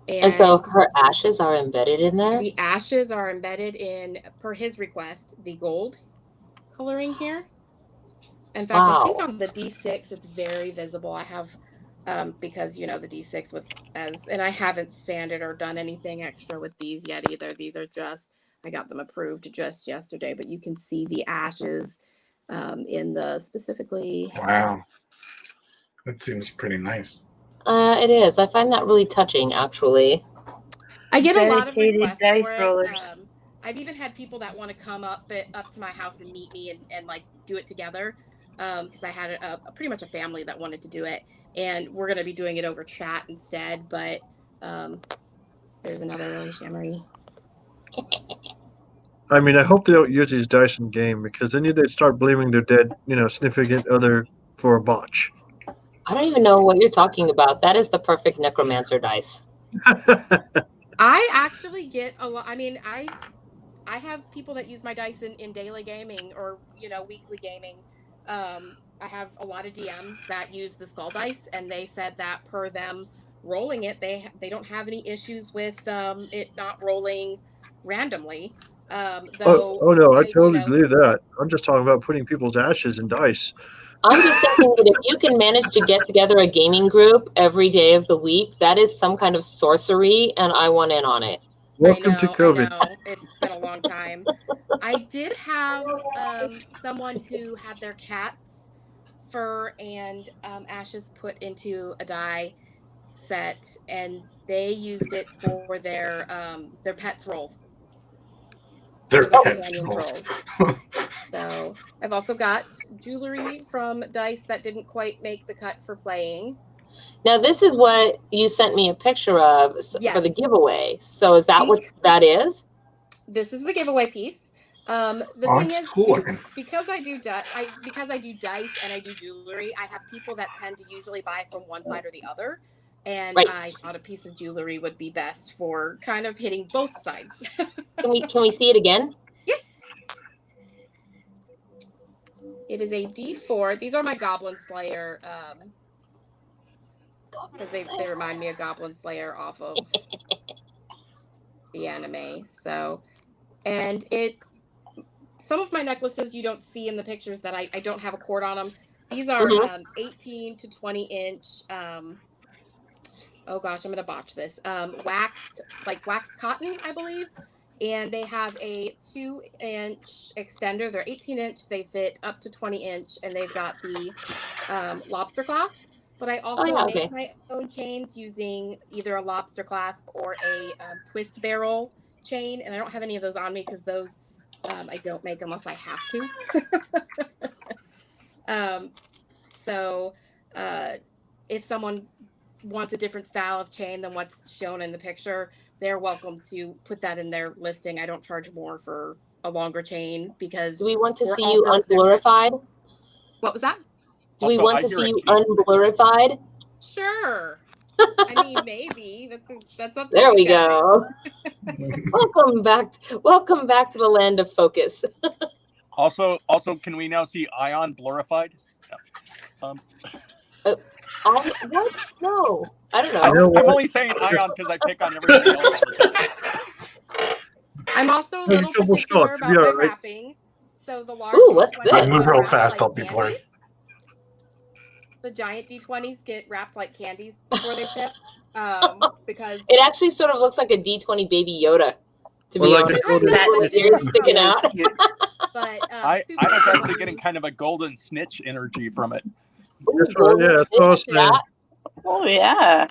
And so her ashes are embedded in there? The ashes are embedded in, per his request, the gold coloring here. In fact, I think on the D6, it's very visible. I have, because, the D6 and I haven't sanded or done anything extra with these yet either. These are I got them approved just yesterday, but you can see the ashes in the specifically. Wow. That seems pretty nice. It is. I find that really touching, actually. I get a lot of requests for it. I've even had people that want to come up to my house and meet me and like do it together. Because I had pretty much a family that wanted to do it, and we're going to be doing it over chat instead. But there's another really shimmery. I mean, I hope they don't use these dice in game, because then they'd start blaming their dead, significant other for a botch. I don't even know what you're talking about. That is the perfect necromancer dice. I actually get a lot. I mean, I have people that use my dice in daily gaming or weekly gaming. I have a lot of DMs that use the skull dice, and they said that per them rolling it, they don't have any issues with it not rolling randomly. Oh no, I totally believe that. I'm just talking about putting people's ashes in dice. I'm just thinking that if you can manage to get together a gaming group every day of the week, that is some kind of sorcery, and I want in on it. Welcome to COVID. I know. It's been a long time. I did have someone who had their cat's fur and ashes put into a dye set, and they used it for their pets' rolls. Their pets' rolls. So I've also got jewelry from dice that didn't quite make the cut for playing. Now, this is what you sent me a picture of for the giveaway. So is that what that is? This is the giveaway piece. The thing is, cool. Because I do dice and I do jewelry, I have people that tend to usually buy from one side or the other. And I thought a piece of jewelry would be best for kind of hitting both sides. Can we see it again? Yes. It is a D4. These are my Goblin Slayer, because they remind me of Goblin Slayer off of the anime. So, and some of my necklaces you don't see in the pictures that I don't have a cord on them. These are 18 to 20 inch. Oh gosh, I'm gonna botch this. Waxed cotton, I believe. And they have a 2-inch extender. They're 18-inch. They fit up to 20-inch, and they've got the lobster clasp. But I also make my own chains using either a lobster clasp or a twist barrel chain. And I don't have any of those on me because those I don't make unless I have to. So if someone wants a different style of chain than what's shown in the picture, they're welcome to put that in their listing. I don't charge more for a longer chain because Do we want to we're see all you built different. unblurified? What was that? Do we Also, want I to hear see a you key. unblurified? Sure. I mean, maybe that's up to There you we guys. go. Welcome back to the land of focus. Also, can we now see Ion blurified? No. What? No, I don't know. You know I'm what? only saying Ion because I pick on everything else all the time. I'm also a There's a little double particular shot, about yeah, my right. wrapping. So the large Ooh, what's D20s this? I move are real wrapped fast, like I'll be blurry. candies. The giant D20s get wrapped like candies before they ship. Because It actually sort of looks like a D20 baby Yoda, to Or be like honest. a golden- That- With the ears sticking out. but I super was actually fun. getting kind of a golden snitch energy from it. That's right, yeah, that's what I was saying. Oh yeah.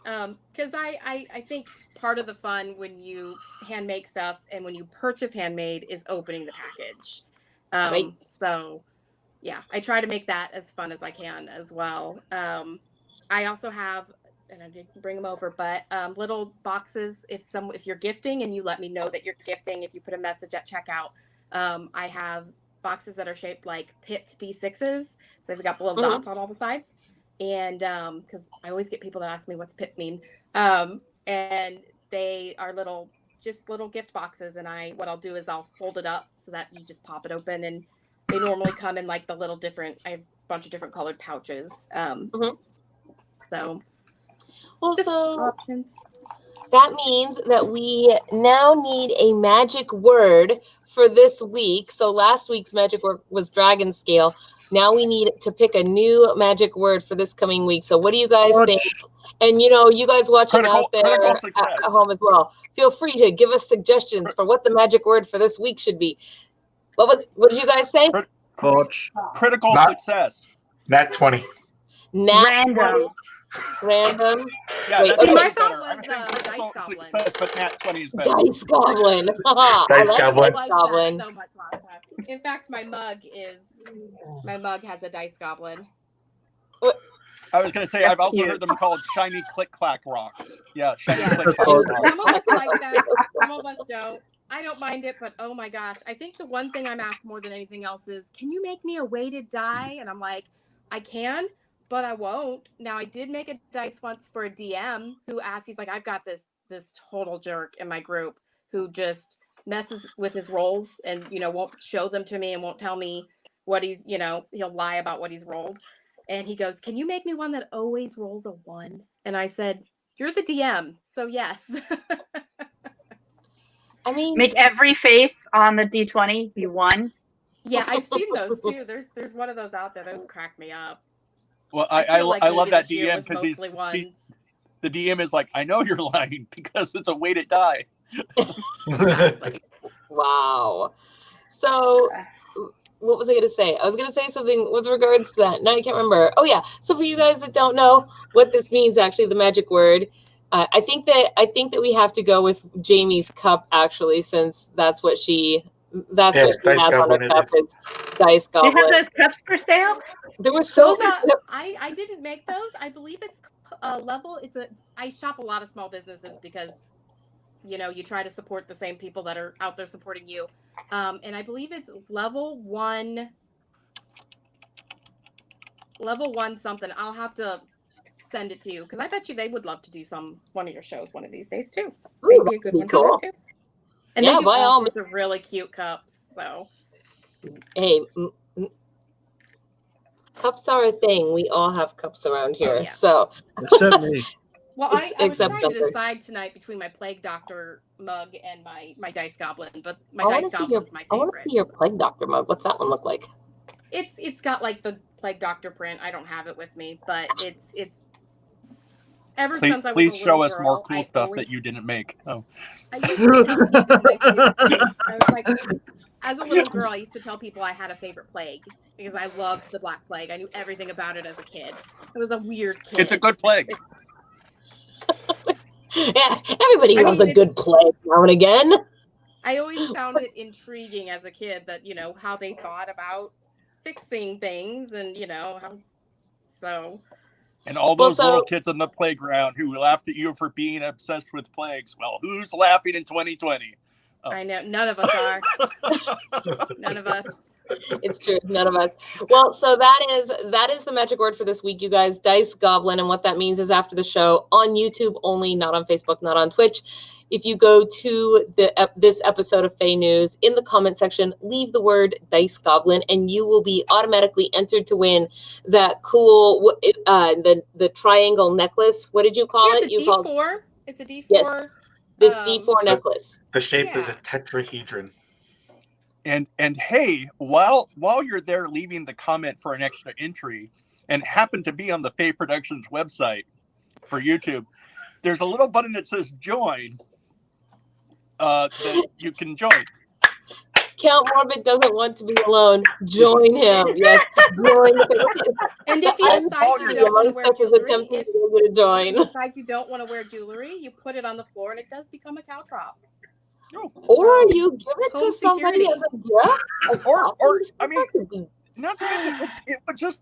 Because I think part of the fun when you hand make stuff and when you purchase handmade is opening the package. Right. So yeah, I try to make that as fun as I can as well. I also have, and I didn't bring them over, but little boxes. If you're gifting and you let me know that you're gifting, if you put a message at checkout, I have boxes that are shaped like pipped D6s. So they've got the little dots on all the sides. And because I always get people that ask me what's pip mean. And they are little gift boxes. And what I'll do is I'll fold it up so that you just pop it open. And they normally come in like the little different, I have a bunch of different colored pouches. So Well, just so options. that means that we now need a magic word for this week. So last week's magic word was dragon scale. Now we need to pick a new magic word for this coming week. So what do you guys think? And you guys watching out there at home as well, feel free to give us suggestions for what the magic word for this week should be. What did you guys say? Critical success. Nat 20. Random. Random. Yeah, wait, that's okay. better. I'm saying critical dice goblin. success, but Nat 20 is better. Dice goblin. Dice I goblin. like dice goblin. So much last time. In fact, my mug has a dice goblin. I was going to say, I've also heard them called shiny click-clack rocks. Yeah, shiny click-clack Some rocks. of us like that. Some of us don't. I don't mind it, but oh my gosh. I think the one thing I'm asked more than anything else is, can you make me a weighted die? And I'm like, I can, but I won't. Now, I did make a dice once for a DM who asked, he's like, I've got this total jerk in my group who just messes with his rolls and, won't show them to me and won't tell me what he's, he'll lie about what he's rolled. And he goes, can you make me one that always rolls a 1? And I said, you're the DM, so yes. I mean, make every face on the D20 be 1. Yeah, I've seen those too. There's one of those out there. Those crack me up. Well, I love that maybe DM because the DM is like, I know you're lying because it's a weighted die. Wow. So what was I going to say? I was going to say something with regards to that. Now I can't remember. Oh yeah. So for you guys that don't know what this means, actually, the magic word, I think that we have to go with Jamie's cup, actually, since that's what she has on her cup. It's dice goblin. Do you have those cups for sale? There were so I didn't make those. I believe it's level. I shop a lot of small businesses because you try to support the same people that are out there supporting you. And I believe it's level 1 something. I'll have to send it to you because I bet you they would love to do one of your shows one of these days too. They'd be a good one cool. too. And they do all sorts of really cute cups. So hey, cups are a thing. We all have cups around here. yeah. So except me. Well, I was trying to decide tonight between my Plague Doctor mug and my Dice Goblin, but my Dice Goblin's my favorite. I want to see your Plague Doctor mug. What's that one look like? It's got like the Plague Doctor print. I don't have it with me, but it's ever since I was a little girl. Please show us more cool stuff that you didn't make. Oh. I used to tell people my favorite plague. I was like, as a little girl, I used to tell people I had a favorite plague because I loved the Black Plague. I knew everything about it as a kid. It was a weird kid. It's a good plague. Yeah, everybody loves a good plague now and again. I always found it intriguing as a kid that, how they thought about fixing things and, how so. And all those little kids on the playground who laughed at you for being obsessed with plagues. Well, who's laughing in 2020? Oh. I know. None of us are. None of us. It's true. None of us. Well, so that is the magic word for this week, you guys. Dice Goblin. And what that means is after the show on YouTube only, not on Facebook, not on Twitch. If you go to this episode of FAE News, in the comment section, leave the word Dice Goblin, and you will be automatically entered to win that cool, the triangle necklace. What did you call it? You called D4. It's a D4. Yes, this D4 necklace. The shape is a tetrahedron. And hey, while you're there leaving the comment for an extra entry, and happen to be on the FAE Productions website for YouTube, there's a little button that says join. That you can join. Count Morbid doesn't want to be alone. Join him. Yes, join him. And if you decide you don't want to wear wear jewelry, you put it on the floor and it does become a caltrop. Or you give it to somebody as a gift. Or I mean, not to mention it would just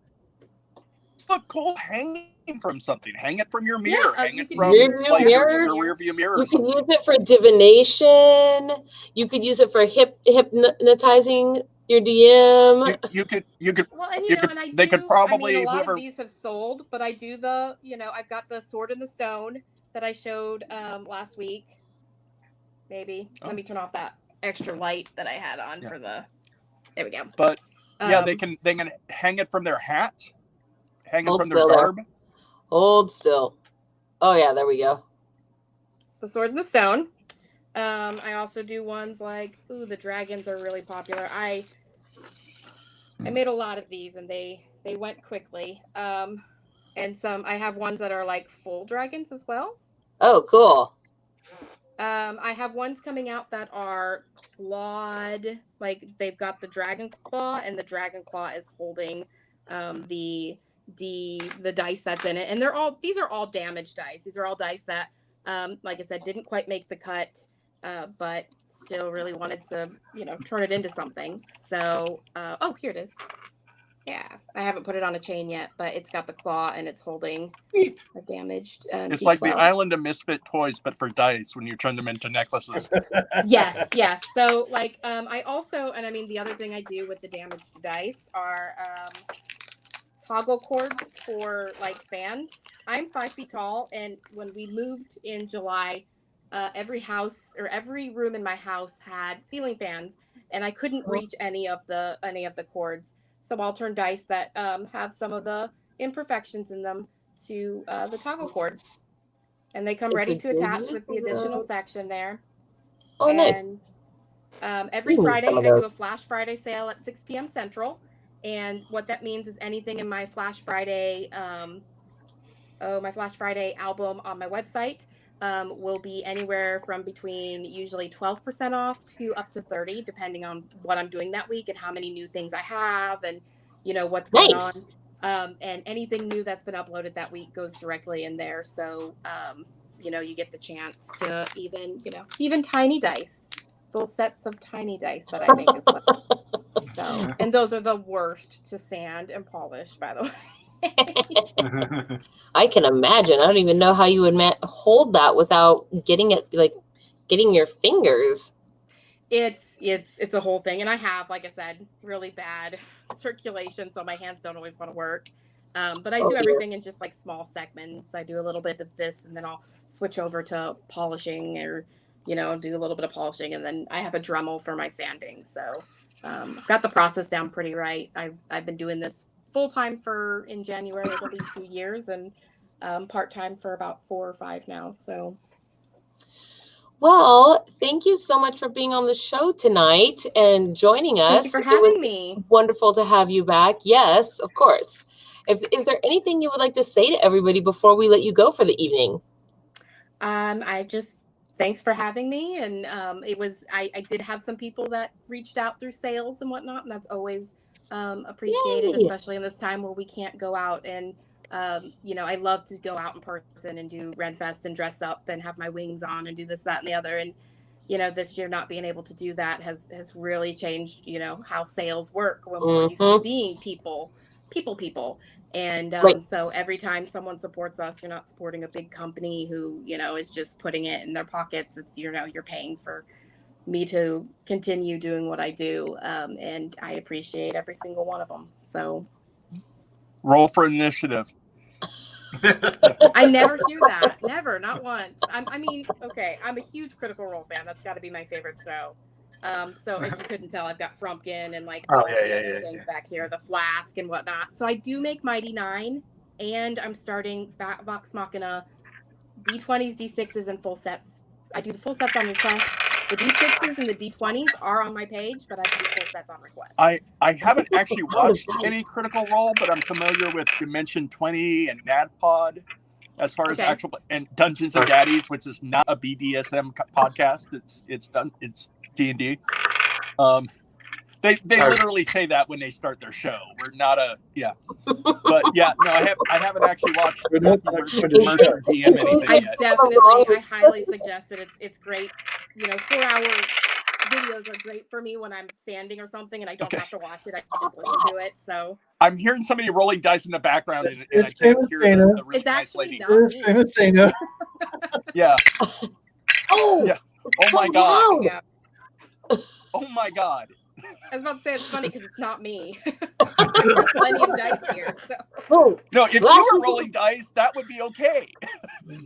look cool hanging from something. Hang it from your mirror. Hang it from your rear view mirror. You can use it for divination. You could use it for hypnotizing your DM. You could. Well, and they could probably. A lot of these have sold, but I do I've got the Sword in the Stone that I showed last week. Maybe let me turn off that extra light that I had on for the. There we go. But they can hang it from their hat. Hang it from their garb. Hold still. Oh yeah, there we go. The Sword in the Stone. I also do ones like, the dragons are really popular. I made a lot of these and they went quickly. And I have ones that are like full dragons as well. Oh, cool. I have ones coming out that are clawed, like they've got the dragon claw and the dragon claw is holding the dice that's in it, and these are all damaged dice. These are all dice that like I said, didn't quite make the cut, but still really wanted to turn it into something. So here it is. Yeah, I haven't put it on a chain yet, but it's got the claw and it's holding a damaged it's D12. like the Island of Misfit Toys but for dice when you turn them into necklaces. yes. So like I also, and I mean the other thing I do with the damaged dice are toggle cords for like fans. I'm 5 feet tall, and when we moved in July, every house or every room in my house had ceiling fans, and I couldn't reach any of the cords. So I'll turn dice that have some of the imperfections in them to the toggle cords, and they come ready to attach with the additional section there. Oh, nice. And every Friday I do a Flash Friday sale at 6 p.m. Central. And what that means is anything in my Flash Friday, album on my website will be anywhere from between usually 12% off to up to 30%, depending on what I'm doing that week and how many new things I have and what's going on. And anything new that's been uploaded that week goes directly in there. So you get the chance to even tiny dice. Full sets of tiny dice that I make as well. So, and those are the worst to sand and polish, by the way. I can imagine. I don't even know how you would hold that without getting your fingers. It's a whole thing, and I have, like I said, really bad circulation, so my hands don't always want to work. But I do everything in just like small segments. I do a little bit of this, and then I'll switch over to polishing or do a little bit of polishing, and then I have a Dremel for my sanding. So I've got the process down pretty right. I've been doing this full time in January. It'll be 2 years, and part time for about 4 or 5 now. So. Well, thank you so much for being on the show tonight and joining us. Thank you for having me. Wonderful to have you back. Yes, of course. Is there anything you would like to say to everybody before we let you go for the evening? Thanks for having me. And I did have some people that reached out through sales and whatnot, and that's always appreciated, especially in this time where we can't go out. And, I love to go out in person and do Renfest and dress up and have my wings on and do this, that, and the other. And, you know, this year not being able to do that has really changed, you know, how sales work when we're used to being people. And Right. so every time someone supports us, you're not supporting a big company who, you know, is just putting it in their pockets. It's, you know, you're paying for me to continue doing what I do. And I appreciate every single one of them. So Roll for initiative. I never hear that. Never, not once. I mean, okay, I'm a huge Critical Role fan. That's got to be my favorite show. So if you couldn't tell, I've got Frumpkin and like all the other things back here, the Flask and whatnot. So I do make Mighty 9, and I'm starting Vox Machina, D20s, D6s, and full sets. I do the full sets on request. The D6s and the D20s are on my page, but I can do full sets on request. I haven't actually watched any Critical Role, but I'm familiar with Dimension 20 and NADPOD as far as actual, and Dungeons and Daddies, which is not a BDSM podcast. It's D&D. They literally say that when they start their show. We're not a but yeah, no, I haven't actually watched Mercer DM anything yet. I highly suggest it. It's great. You know, 4-hour videos are great for me when I'm sanding or something and I don't have to watch it. I can just listen to it. So I'm hearing somebody rolling dice in the background and I can't hear the really it's nice lady. It's not me. Yeah. Oh. Yeah. Oh my god. Yeah. Oh my god. I was about to say it's funny because it's not me. Plenty of dice here. So. No, if you were rolling dice, that would be okay.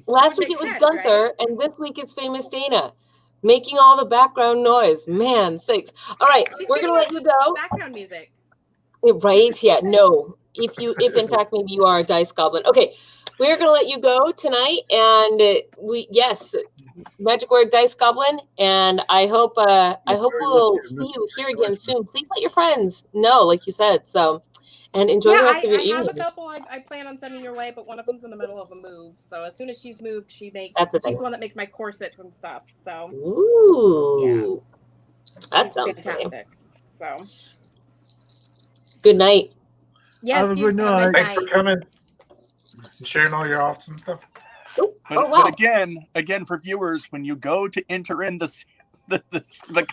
Last week it was Gunther, right? And this week it's Famous Dana, making all the background noise. Man, sakes! All right, we're gonna let you go. Background music. Right? Yeah. No. If in fact maybe you are a dice goblin. Okay, we're gonna let you go tonight, and Magic Word Dice Goblin, and I hope we'll see you here again soon. Please let your friends know, like you said. So, and enjoy the rest of your evening. I have a couple I plan on sending your way, but one of them's in the middle of a move. So as soon as she's moved, she's the one that makes my corsets and stuff. So ooh, that sounds fantastic. So good night. Yes, have a good night. Thanks for coming and sharing all your awesome stuff. But again, for viewers, when you go to enter in the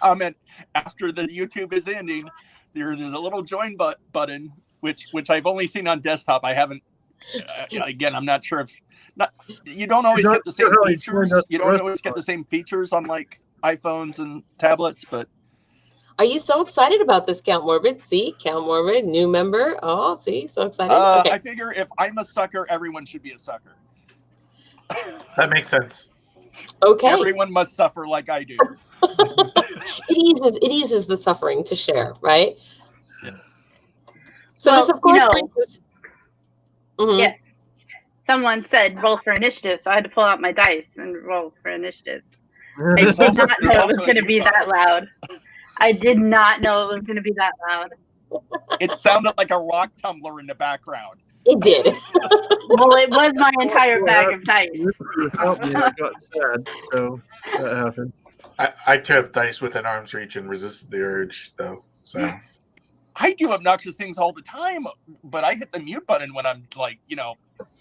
comment after the YouTube is ending, there's a little join button, which I've only seen on desktop. I haven't. Again, I'm not sure if you don't always get the same features. You don't always get the same features on like iPhones and tablets, but. Are you so excited about this, Count Morbid? See, Count Morbid, new member. Oh, see, so excited. Okay. I figure if I'm a sucker, everyone should be a sucker. That makes sense. Okay. Everyone must suffer like I do. It eases the suffering to share, right? Yeah. So this, of course, brings us. Mm-hmm. Yes. Someone said roll for initiative, so I had to pull out my dice and roll for initiative. I did not know it was going to be that loud. I did not know it was going to be that loud. It sounded like a rock tumbler in the background. It did. Well, it was my entire bag of dice. I got sad, so that happened. I too have dice within arm's reach and resisted the urge, though. So I do obnoxious things all the time, but I hit the mute button when I'm like,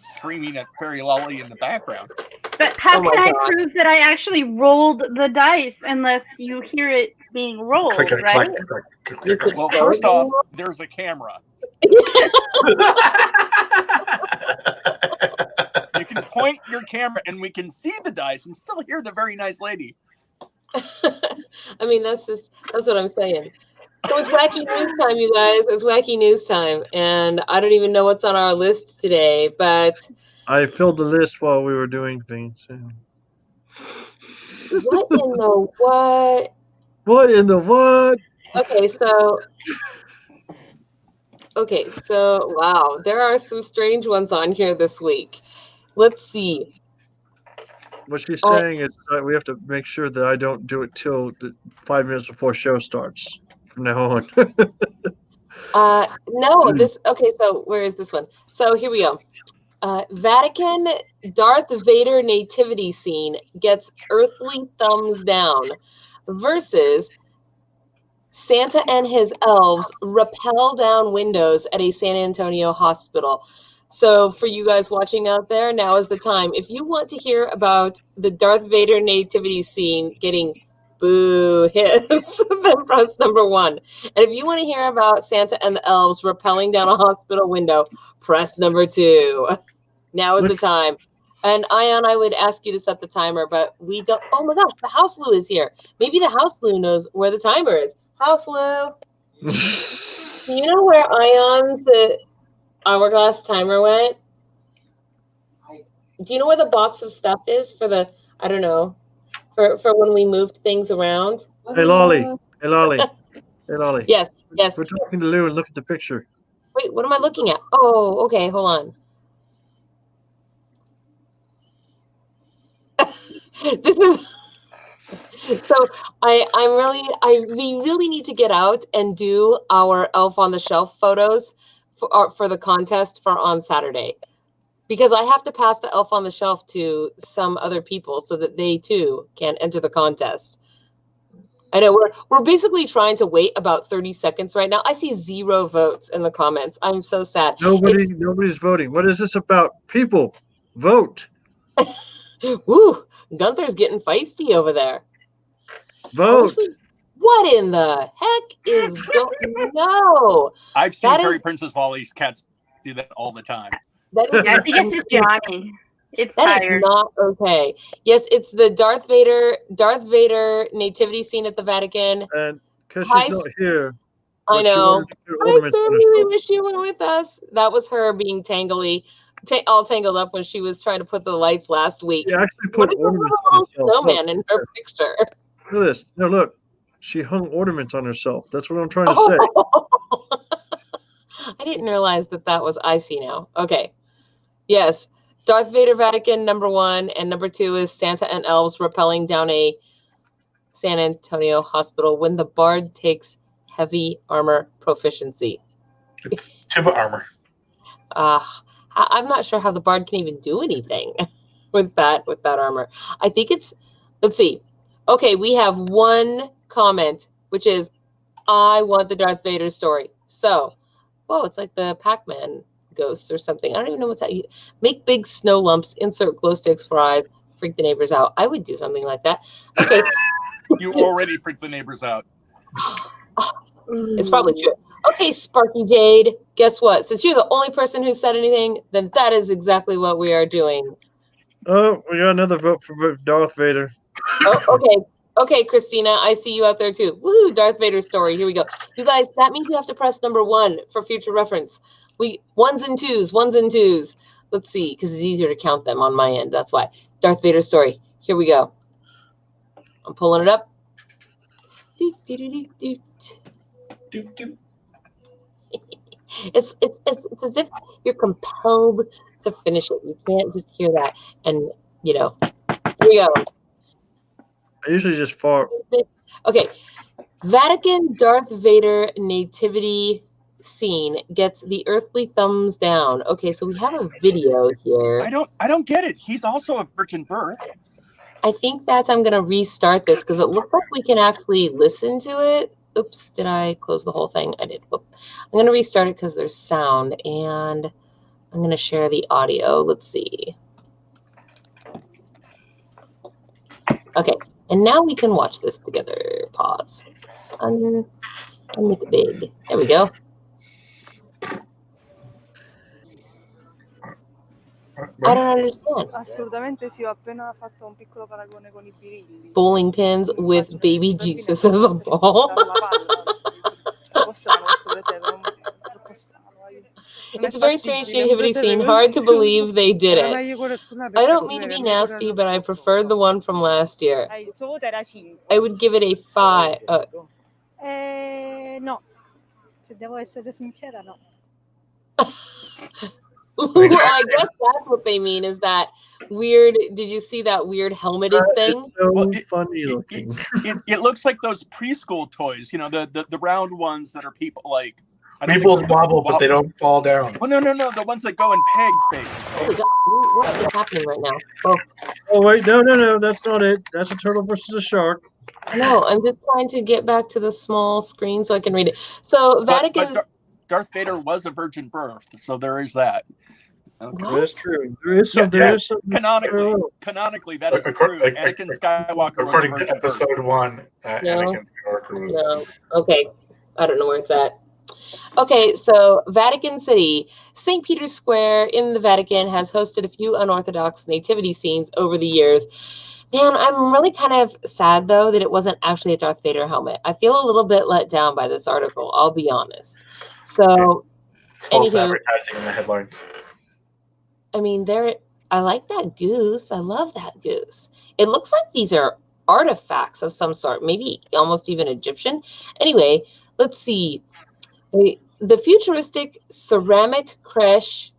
screaming at Fairy Lolly in the background. But how can I prove that I actually rolled the dice unless you hear it being rolled, right? Click. Well, first off, there's a camera. You can point your camera and we can see the dice and still hear the very nice lady. I mean, that's what I'm saying. So it's wacky news time, you guys. It's wacky news time. And I don't even know what's on our list today, but I filled the list while we were doing things. So. What in the what? What in the what? Okay, so wow, there are some strange ones on here this week. Let's see. What she's saying is we have to make sure that I don't do it till 5 minutes before show starts from now on. No, so where is this one? So here we go. Vatican Darth Vader nativity scene gets earthly thumbs down versus Santa and his elves rappel down windows at a San Antonio hospital. So for you guys watching out there, now is the time. If you want to hear about the Darth Vader nativity scene getting boo hiss, then press number 1. And if you want to hear about Santa and the elves rappelling down a hospital window, press number 2. Now is the time. And Ion, I would ask you to set the timer, but we don't. Oh my gosh, the House Lou is here. Maybe the House Lou knows where the timer is. House Lou, do you know where Ion's hourglass timer went? Do you know where the box of stuff is for the, I don't know, for when we moved things around? Hey, Lolly. Hey, Lolly. Hey, Lolly. Yes. We're talking to Lou and look at the picture. Wait, what am I looking at? Oh, okay, hold on. This is so we really need to get out and do our Elf on the Shelf photos for the contest for on Saturday, because I have to pass the Elf on the Shelf to some other people so that they too can enter the contest. I know we're basically trying to wait about 30 seconds right now. I see 0 votes in the comments. I'm so sad. Nobody's voting. What is this about? People, vote. Woo, Gunther's getting feisty over there. Vote. What in the heck is going? No. I've seen Fairy Princess Lolly's cats do that all the time. That is, I think it's just Johnny. It's that tired. is not okay. Yes, it's the Darth Vader nativity scene at the Vatican. And because she's not here. I know. Hi, Stormy, we wish you were with us. That was her being all tangled up when she was trying to put the lights last week. She actually put ornaments on herself. Snowman in her picture. Look at this. No, look. She hung ornaments on herself. That's what I'm trying to say. I didn't realize that was I see now. Okay. Yes. Darth Vader Vatican number 1, and number 2 is Santa and elves rappelling down a San Antonio hospital when the bard takes heavy armor proficiency. It's tuba armor. I'm not sure how the bard can even do anything with that armor. I think it's, let's see. Okay, we have 1 comment, which is, I want the Darth Vader story. So, it's like the Pac-Man ghosts or something. I don't even know what's that. Make big snow lumps, insert glow sticks for eyes, freak the neighbors out. I would do something like that. Okay. You already freaked the neighbors out. It's probably true. Okay, Sparky Jade, guess what? Since you're the only person who said anything, then that is exactly what we are doing. Oh, we got another vote for Darth Vader. Oh, okay. Okay, Christina, I see you out there too. Woohoo, Darth Vader story. Here we go. You guys, that means you have to press number 1 for future reference. Ones and twos. Let's see, because it's easier to count them on my end. That's why. Darth Vader story. Here we go. I'm pulling it up. It's as if you're compelled to finish it. You can't just hear that and, here we go. I usually just fart. Okay. Vatican Darth Vader nativity scene gets the earthly thumbs down. Okay, so we have a video here. I don't get it. He's also a virgin birth. I think I'm gonna restart this because it looks like we can actually listen to it. Oops, did I close the whole thing? I did. Whoop. I'm gonna restart it because there's sound, and I'm gonna share the audio. Let's see. Okay, and now we can watch this together. Pause. And make it big. There we go. I don't understand. Assolutamente sì, ho appena fatto un piccolo paragone con I birilli. Bowling pins with baby Jesus as a ball. It's a very strange nativity scene. Hard to believe they did it. I don't mean to be nasty, but I preferred the one from last year. I would give it a 5. No, se devo essere sincera, no. Well, I guess that's what they mean is that weird. Did you see that weird helmeted thing? It's so funny looking. It looks like those preschool toys, the round ones that are people like. People's bobble, but they don't fall down. Oh, no. The ones that go in pegs, basically. What is happening right now? Oh, wait. No. That's not it. That's a turtle versus a shark. No, I'm just trying to get back to the small screen so I can read it. So, Vatican. But Darth Vader was a virgin birth, so there is that. Okay. What? That's true. There is some. There is some. Canonically, that is true. Anakin Skywalker According was to a virgin birth. episode 1, No. Anakin Skywalker was. No. Okay. I don't know where it's at. Okay, so Vatican City. St. Peter's Square in the Vatican has hosted a few unorthodox nativity scenes over the years. Man, I'm really kind of sad, though, that it wasn't actually a Darth Vader helmet. I feel a little bit let down by this article, I'll be honest. So, It's false anywho, advertising in the headlines. I mean, I like that goose. I love that goose. It looks like these are artifacts of some sort, maybe almost even Egyptian. Anyway, let's see. The futuristic ceramic crèche,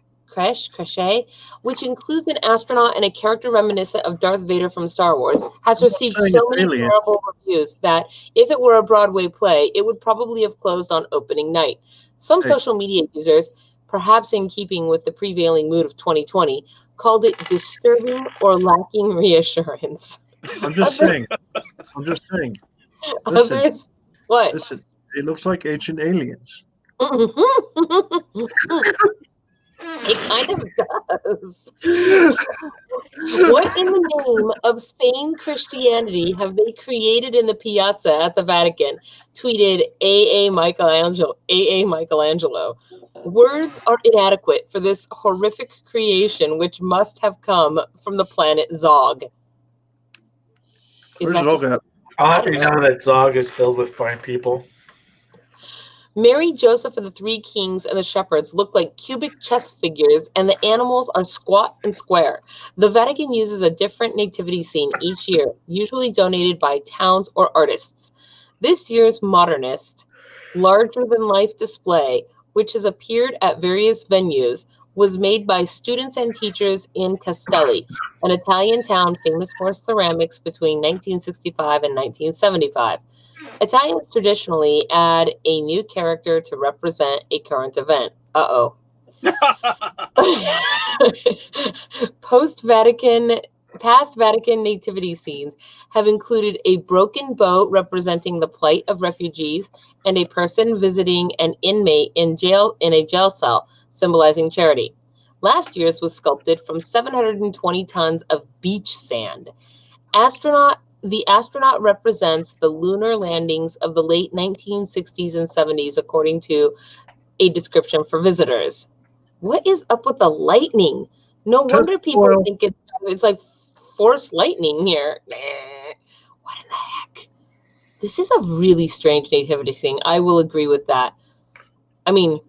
which includes an astronaut and a character reminiscent of Darth Vader from Star Wars, has received so many terrible reviews that if it were a Broadway play, it would probably have closed on opening night. Some social media users, perhaps in keeping with the prevailing mood of 2020, called it disturbing or lacking reassurance. I'm just saying. Listen, Others, what? listen. It looks like ancient aliens. It kind of does. What in the name of sane Christianity have they created in the piazza at the Vatican? Tweeted A.A. Michelangelo. Words are inadequate for this horrific creation, which must have come from the planet Zog. Where's Zog at? I'll have you know that Zog is filled with fine people. Mary, Joseph, and the three kings and the shepherds look like cubic chess figures, and the animals are squat and square. The Vatican uses a different nativity scene each year, usually donated by towns or artists. This year's modernist, larger-than-life display, which has appeared at various venues, was made by students and teachers in Castelli, an Italian town famous for ceramics between 1965 and 1975. Italians traditionally add a new character to represent a current event. Uh-oh. Past Vatican nativity scenes have included a broken boat representing the plight of refugees and a person visiting an inmate in a jail cell, symbolizing charity. Last year's was sculpted from 720 tons of beach sand. The astronaut represents the lunar landings of the late 1960s and 70s, according to a description for visitors. What is up with the lightning? No wonder people think it's like forced lightning here. What in the heck? This is a really strange nativity scene. I will agree with that. I mean,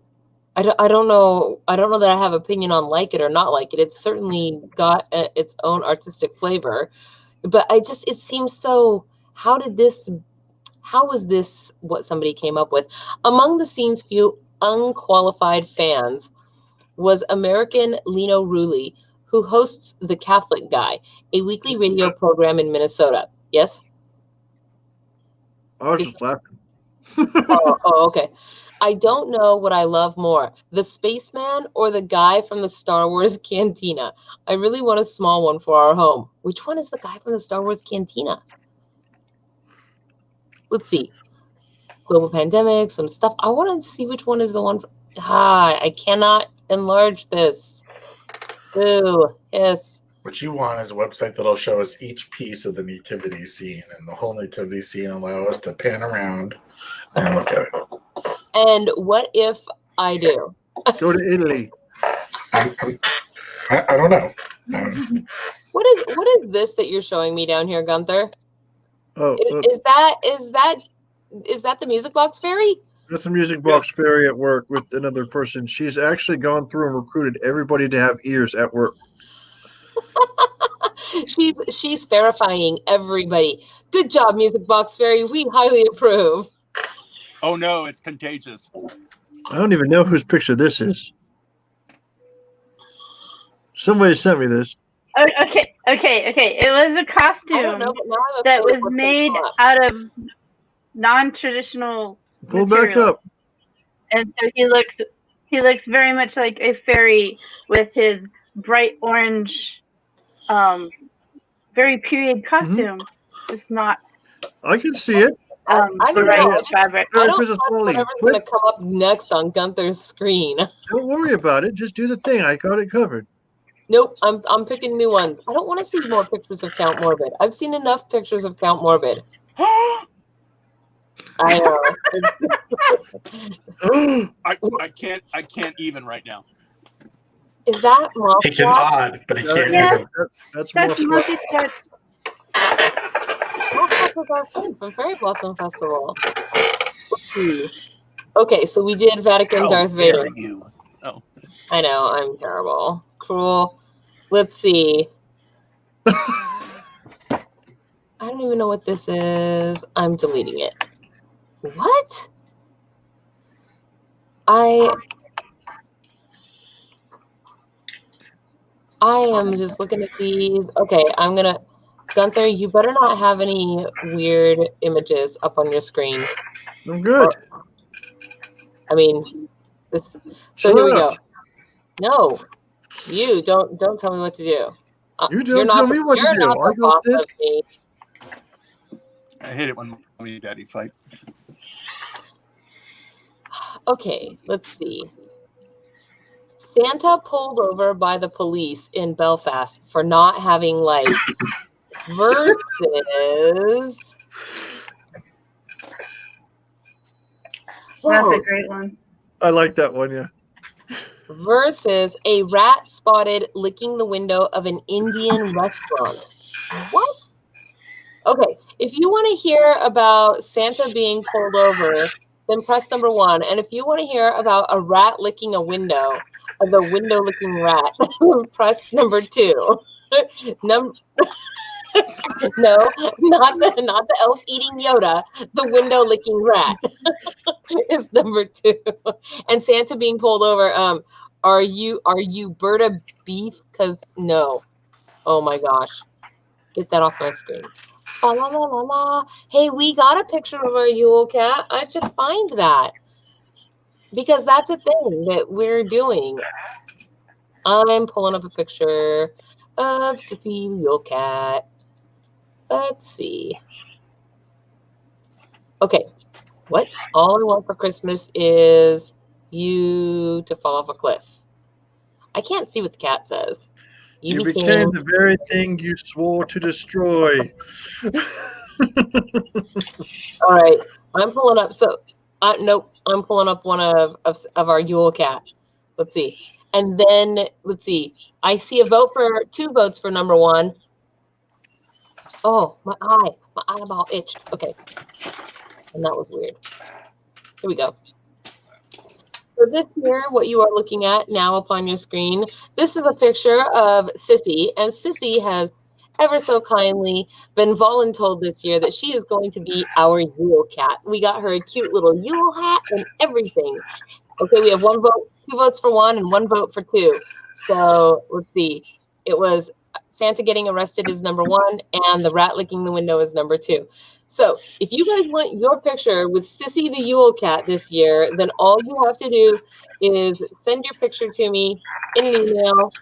I don't know that I have opinion on like it or not like it. It's certainly got its own artistic flavor. But it seems so, how was this what somebody came up with? Among the scene's few unqualified fans was American Lino Rulli, who hosts The Catholic Guy, a weekly radio program in Minnesota. Yes? I was just laughing. Oh, okay. I don't know what I love more, the spaceman or the guy from the Star Wars Cantina. I really want a small one for our home. Which one is the guy from the Star Wars Cantina? Let's see. Global pandemic, some stuff. I want to see which one is the one. I cannot enlarge this. Ooh, yes. What you want is a website that'll show us each piece of the nativity scene, and the whole nativity scene allow us to pan around and look at it. And what if I do? Go to Italy. I don't know. What is this that you're showing me down here, Gunther? Oh, Is that the music box fairy? that's the music box fairy at work with another person. She's actually gone through and recruited everybody to have ears at work. She's verifying everybody. Good job, music box fairy. We highly approve. Oh no, it's contagious. I don't even know whose picture this is. Somebody sent me this. Okay. It was a costume that was made out of non-traditional Pull material. back up. And so he looks very much like a fairy with his bright orange, very period costume. It's not. I can see it. I don't variety know. of fabric. I Merry don't Christmas, trust Polly. whatever's going to come up next on Gunther's screen. Don't worry about it. Just do the thing. I got it covered. Nope, I'm picking new ones. I don't want to see more pictures of Count Morbid. I've seen enough pictures of Count Morbid. I know. I can't even right now. Is that Moth He can Watch? nod, but he can't Yeah. even. That's That's more. multi-step. Moth Watch was our friend from Fairy Blossom Festival. Let's see. Okay, so we did Vatican How Darth dare Vader. you? Oh, I know, I'm terrible. Cruel. Let's see. I don't even know what this is. I'm deleting it. What? I am just looking at these. Okay, I'm gonna. Gunther, you better not have any weird images up on your screen. I'm good. I mean, this. So Shut here we up. go. No, you don't tell me what to do. You You're don't not tell the- me what to you're do. not I the got boss this. of me. I hate it when mommy and daddy fight. Okay, let's see. Santa pulled over by the police in Belfast for not having lights versus. That's Whoa, a great one. I like that one, yeah. versus a rat spotted licking the window of an Indian restaurant. What? Okay, if you want to hear about Santa being pulled over, then press number 1. And if you want to hear about a rat licking a window, the window licking rat, press number 2. No, not the elf eating Yoda, the window licking rat is number 2. And Santa being pulled over. Are you Berta beef? Because no. Oh my gosh, get that off my screen. La la la la la. Hey, we got a picture of our Yule cat. I should find that because that's a thing that we're doing. I'm pulling up a picture of Sissy Yule cat. Let's see. Okay, what? All I want for Christmas is you to fall off a cliff. I can't see what the cat says. You became the very thing you swore to destroy. All right, I'm pulling up. So, nope, I'm pulling up one of our Yule cat. Let's see, and then let's see. I see a vote for 2 votes for number 1. Oh, my eyeball itched. Okay, and that was weird. Here we go. So this here, what you are looking at now upon your screen, this is a picture of Sissy, and Sissy has ever so kindly been voluntold this year that she is going to be our Yule cat. We got her a cute little Yule hat and everything. Okay, we have 1 vote, 2 votes for 1, and 1 vote for 2. So let's see. It was Santa getting arrested is number 1, and the rat licking the window is number 2. So if you guys want your picture with Sissy the Yule cat this year, then all you have to do is send your picture to me in an email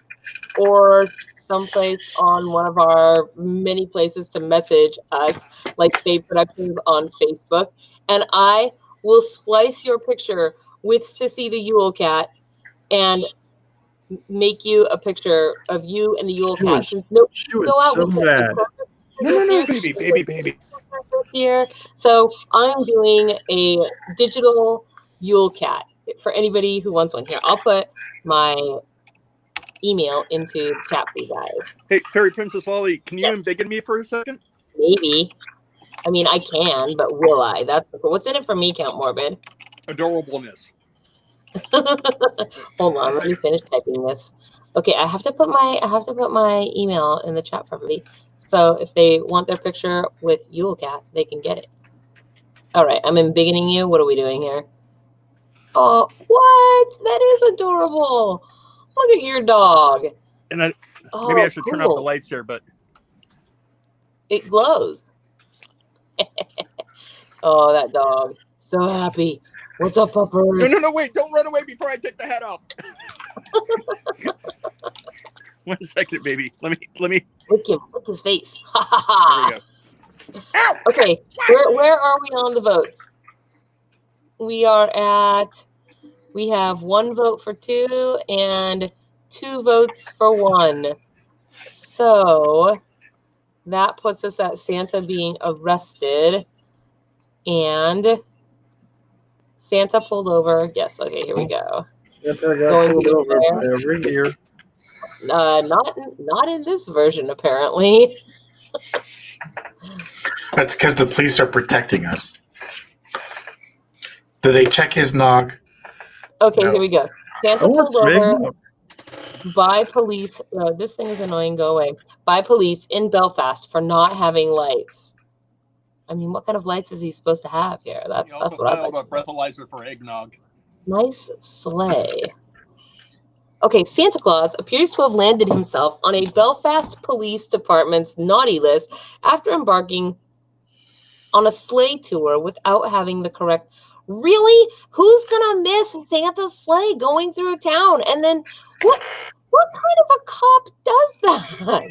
or someplace on one of our many places to message us, like FAE Productions on Facebook, and I will splice your picture with Sissy the Yule cat and make you a picture of you and the Yule cat. Since no She was go out so with mad. No, baby. this year. So I'm doing a digital Yule cat for anybody who wants one. Here, I'll put my email into the chat for you guys. Hey, Fairy Princess Lolly, can you Yes. embiggen me for a second? Maybe. I mean, I can, but will I? That's what's in it for me, Count Morbid. Adorableness. Hold on, let me finish typing this. Okay, I have to put my email in the chat for everybody. So if they want their picture with Yule cat, they can get it. All right, I'm embiggening you. What are we doing here? Oh, what? That is adorable. Look at your dog. And then Oh, maybe I should turn off the cool. lights here, but It glows. Oh, that dog. So happy. What's up, puppers? no, wait, don't run away before I take the hat off. 1 second, baby. Let me Lick his face. Ha ha there we ha. go. Okay, where are we on the votes? We have 1 vote for 2 and 2 votes for 1. So that puts us at Santa being arrested and Santa pulled over. Yes, okay, here we go. Santa got Going pulled to over there. by a reindeer. Not in this version, apparently. That's because the police are protecting us. Did they check his nog? Okay, No. here we go. Santa Oh, pulled it's over big. by police. This thing is annoying. Go away. By police in Belfast for not having lights. I mean, what kind of lights is he supposed to have here? That's what I'd like. A breathalyzer for eggnog. Nice sleigh. Okay, Santa Claus appears to have landed himself on a Belfast Police Department's naughty list after embarking on a sleigh tour without having the correct. Really? Who's gonna miss Santa's sleigh going through town? And then what kind of a cop does that?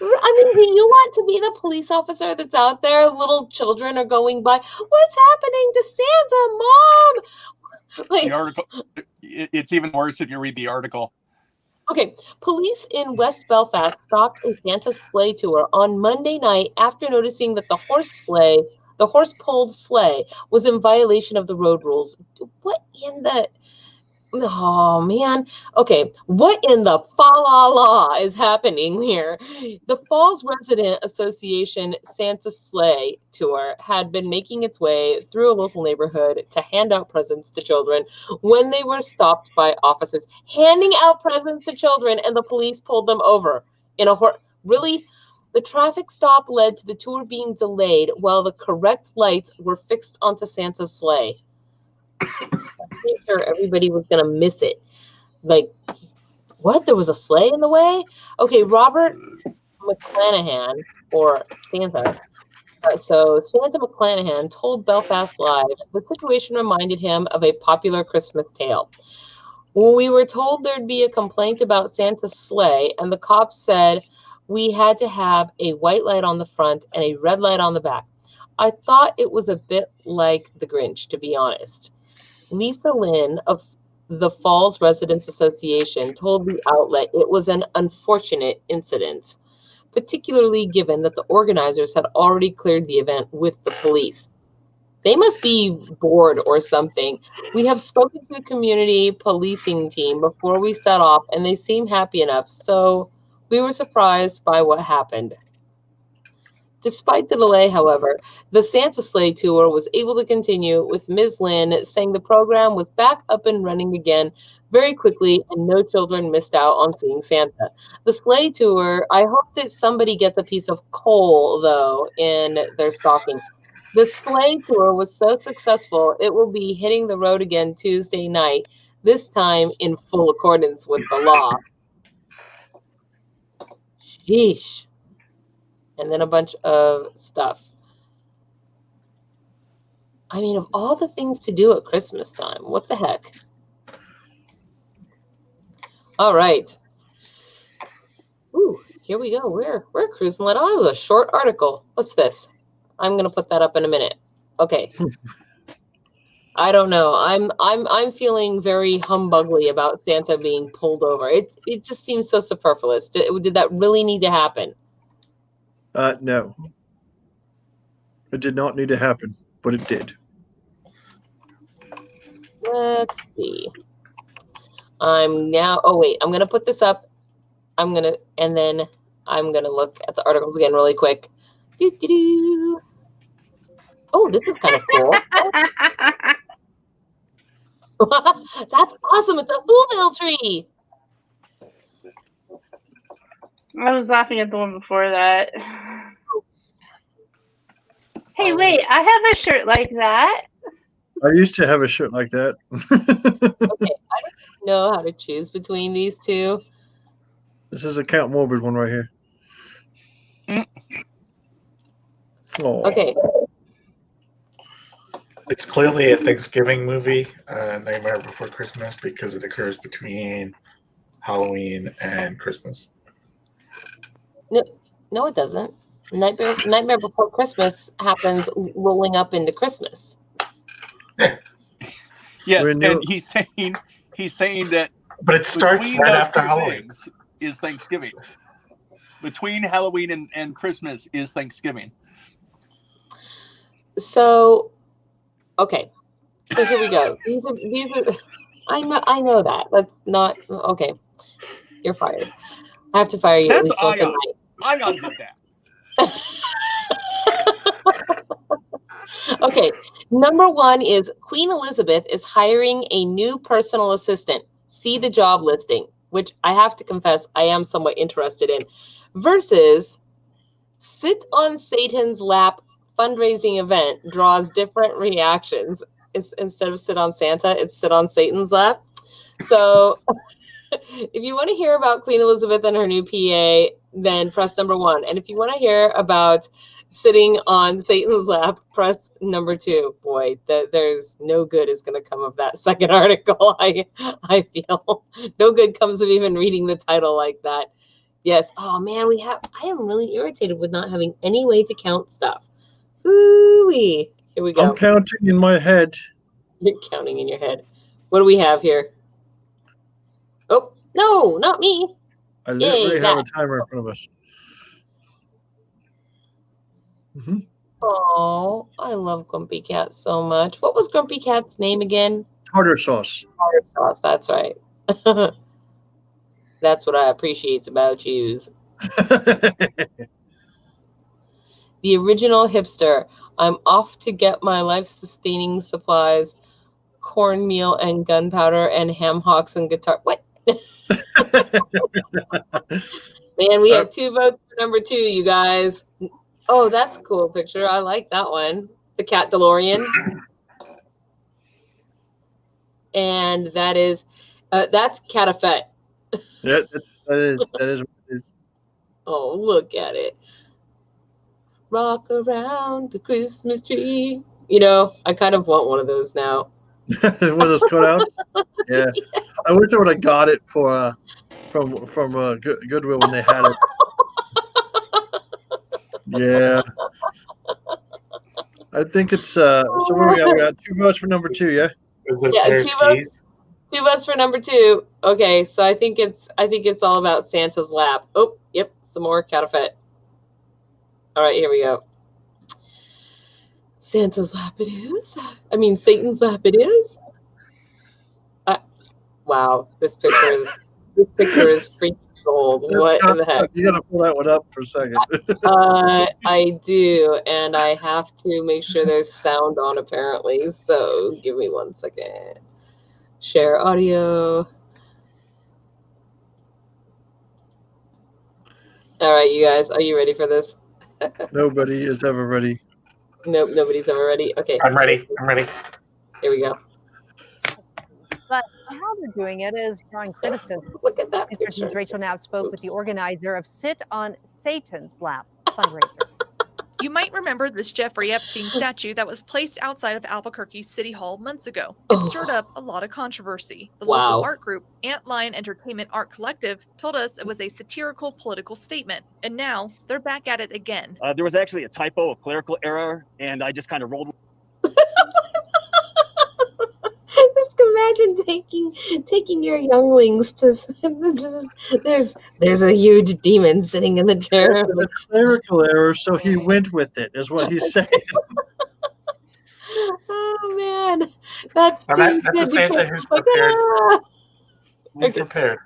I mean, do you want to be the police officer that's out there? Little children are going by. What's happening to Santa, Mom? The article. It's even worse if you read the article. Okay, police in West Belfast stopped a Santa sleigh tour on Monday night after noticing that the horse-pulled sleigh, was in violation of the road rules. What in the... Oh, man. Okay, what in the fa-la-la is happening here? The Falls Resident Association Santa Sleigh Tour had been making its way through a local neighborhood to hand out presents to children when they were stopped by officers. Handing out presents to children, and the police pulled them over. Really? The traffic stop led to the tour being delayed while the correct lights were fixed onto Santa's sleigh. I'm pretty sure everybody was going to miss it. Like, what? There was a sleigh in the way? Okay, Robert McClanahan, or Santa. So Santa McClanahan told Belfast Live the situation reminded him of a popular Christmas tale. We were told there'd be a complaint about Santa's sleigh, and the cops said we had to have a white light on the front and a red light on the back. I thought it was a bit like the Grinch, to be honest. Lisa Lynn of the Falls Residents Association told the outlet it was an unfortunate incident, particularly given that the organizers had already cleared the event with the police. They must be bored or something. We have spoken to the community policing team before we set off, and they seem happy enough, so we were surprised by what happened. Despite the delay, however, the Santa Sleigh Tour was able to continue, with Ms. Lynn saying the program was back up and running again very quickly and no children missed out on seeing Santa. The Sleigh Tour, I hope that somebody gets a piece of coal, though, in their stocking. The Sleigh Tour was so successful, it will be hitting the road again Tuesday night, this time in full accordance with the law. Sheesh. And then a bunch of stuff. I mean, of all the things to do at Christmas time, what the heck? All right. Ooh, here we go. We're cruising. Oh, it was a short article. What's this? I'm gonna put that up in a minute. Okay. I don't know. I'm feeling very humbugly about Santa being pulled over. It just seems so superfluous. Did that really need to happen? No. It did not need to happen, but it did. Let's see. I'm going to put this up. And then I'm going to look at the articles again really quick. Oh, this is kind of cool. That's awesome. It's a bluebell tree. I was laughing at the one before that. Hey, wait, I have a shirt like that. I used to have a shirt like that. Okay, I don't know how to choose between these two. This is a Count Morbid one right here. Oh. Okay. It's clearly a Thanksgiving movie, Nightmare Before Christmas, because it occurs between Halloween and Christmas. No, it doesn't. Nightmare Before Christmas happens rolling up into Christmas. Yes, and he's saying that. But it starts between right those after two Halloween. things is Thanksgiving. Between Halloween and Christmas is Thanksgiving. So, okay. So here we go. These are. I know that. Let's not. Okay, you're fired. I have to fire you. That's at least once a Ion. night. Ion did that. Okay, number 1 is Queen Elizabeth is hiring a new personal assistant. See the job listing, which I have to confess I am somewhat interested in. Versus Sit on Satan's Lap fundraising event draws different reactions. Instead of Sit on Santa, it's Sit on Satan's Lap. So if you want to hear about Queen Elizabeth and her new PA, then press number 1. And if you want to hear about sitting on Satan's lap, press number 2. Boy, there's no good is going to come of that second article. I feel no good comes of even reading the title like that. Yes. Oh man, I am really irritated with not having any way to count stuff. Ooh-wee. Here we go. I'm counting in my head. You're counting in your head. What do we have here? Oh, no, not me. I literally Yay, have a timer in front of us. Mm-hmm. Oh, I love Grumpy Cat so much. What was Grumpy Cat's name again? Tartar sauce. Tartar sauce, that's right. That's what I appreciate about yous. The original hipster. I'm off to get my life-sustaining supplies, cornmeal and gunpowder and ham hocks and guitar. What? Man, we have 2 votes for number 2, you guys. Oh, that's a cool picture. I like that one. The cat DeLorean. And that is, that's Catafet. Yeah, that is what it is. Oh, look at it. Rock around the Christmas tree. You know, I kind of want one of those now. One of those cutouts? Yeah. I wish I would have got it for from Goodwill when they had it. Yeah. I think it's so what we got 2 votes for number 2, yeah? Yeah, 2 votes for number 2. Okay, so I think it's all about Santa's lap. Oh, yep, some more Catafet. All right, here we go. Santa's lap it is. I mean, Satan's lap it is. Wow, this picture is freaking gold. What in the heck? You gotta pull that one up for a second. I do, and I have to make sure there's sound on apparently. So give me 1 second. Share audio. All right, you guys, are you ready for this? Nobody is ever ready. Nope, nobody's ever ready. Okay. I'm ready. Here we go. But how they're doing it is drawing criticism. Look at that. Entertain's Rachel now spoke with the organizer of Sit on Satan's Lap fundraiser. You might remember this Jeffrey Epstein statue that was placed outside of Albuquerque City Hall months ago. It stirred up a lot of controversy. The local art group, Antlion Entertainment Art Collective, told us it was a satirical political statement. And now they're back at it again. There was actually a typo, a clerical error, and I just kind of rolled. Just imagine taking your younglings to there's a huge demon sitting in the chair. It's a clerical error, so he went with it, is what he's saying. Oh man, that's too that's a Santa who's prepared. Who's prepared.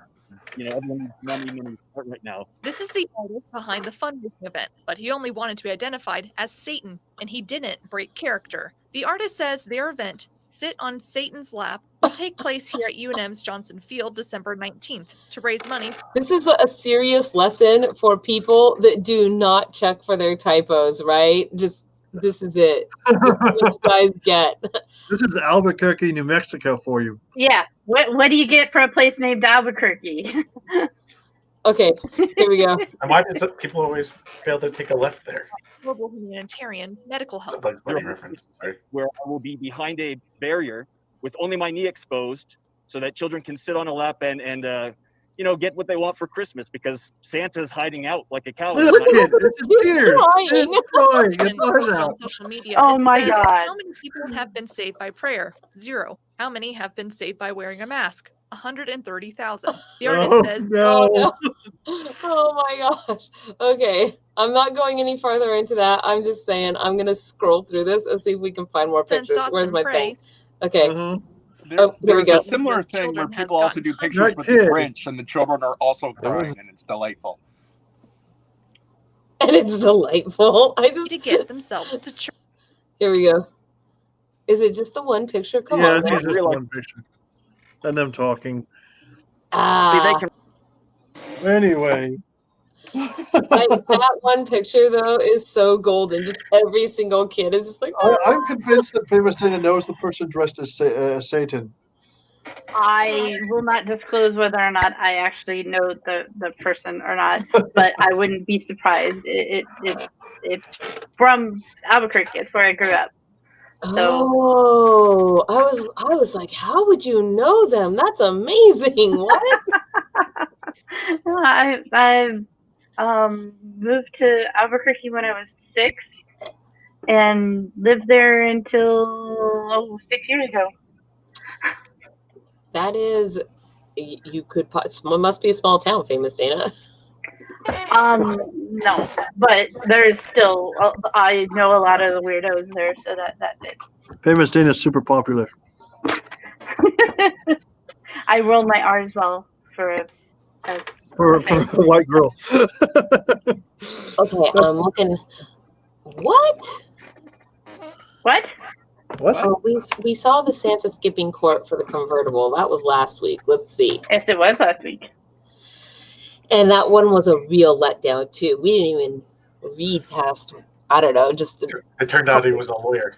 You know, everyone needs money right now. This is the artist behind the fundraising event, but he only wanted to be identified as Satan, and he didn't break character. The artist says their event, Sit on Satan's Lap, will take place here at UNM's Johnson Field December 19th to raise money. This is a serious lesson for people that do not check for their typos, right? Just this is it. This is what you guys get. This is Albuquerque, New Mexico for you. Yeah. What do you get for a place named Albuquerque? Okay, here we go. And why do people always fail to take a left there? Global humanitarian medical help. Reference. Sorry. Where I will be behind a barrier with only my knee exposed so that children can sit on a lap and get what they want for Christmas because Santa's hiding out like a coward. Look at it. It's tears. It's crying. And It's eyes posted out. on social media, Oh it my says, God. how many people have been saved by prayer? 0. How many have been saved by wearing a mask? 130,000. The artist says, no. Oh my gosh. Okay. I'm not going any further into that. I'm just saying I'm going to scroll through this and see if we can find more Send pictures. thoughts Where's and my pray. thing? Okay. Here we There's go. a similar thing where Children has people also gotten do pictures That with kid. the Grinch, and the children are also crying, and it's delightful. And it's delightful. to get themselves to church. Here we go. Is it just the one picture? Come Yeah, I on, think man. it's just one picture. And them talking. Ah. Anyway. That one picture though is so golden. Just every single kid is just like. I'm convinced that Famous Dana knows the person dressed as Satan. I will not disclose whether or not I actually know the person or not, but I wouldn't be surprised. It's from Albuquerque. It's where I grew up. So Oh, I was like, how would you know them? That's amazing. What? I moved to Albuquerque when I was 6 and lived there until 6 years ago. That is, you could must be a small town, Famous Dana. No, but there's still I know a lot of the weirdos there, so that's it. Famous Dana is super popular. I roll my R's well for a white girl. Okay, I'm looking. What? What? Oh, we saw the Santa skipping court for the convertible. That was last week. Let's see. Yes, it was last week. And that one was a real letdown too. We didn't even read past. I don't know. Just it turned out he was a lawyer.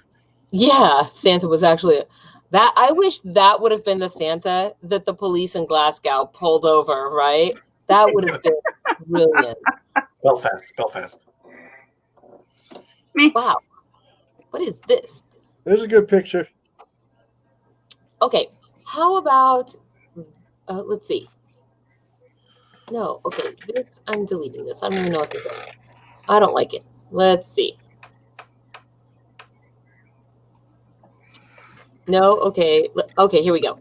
Yeah, Santa was actually that. I wish that would have been the Santa that the police in Glasgow pulled over. Right? That would have been brilliant. Belfast. Wow. What is this? There's a good picture. Okay. How about? Let's see. No. Okay. This I'm deleting this. I don't even know what this is. I don't like it. Let's see. No. Okay. Okay. Here we go.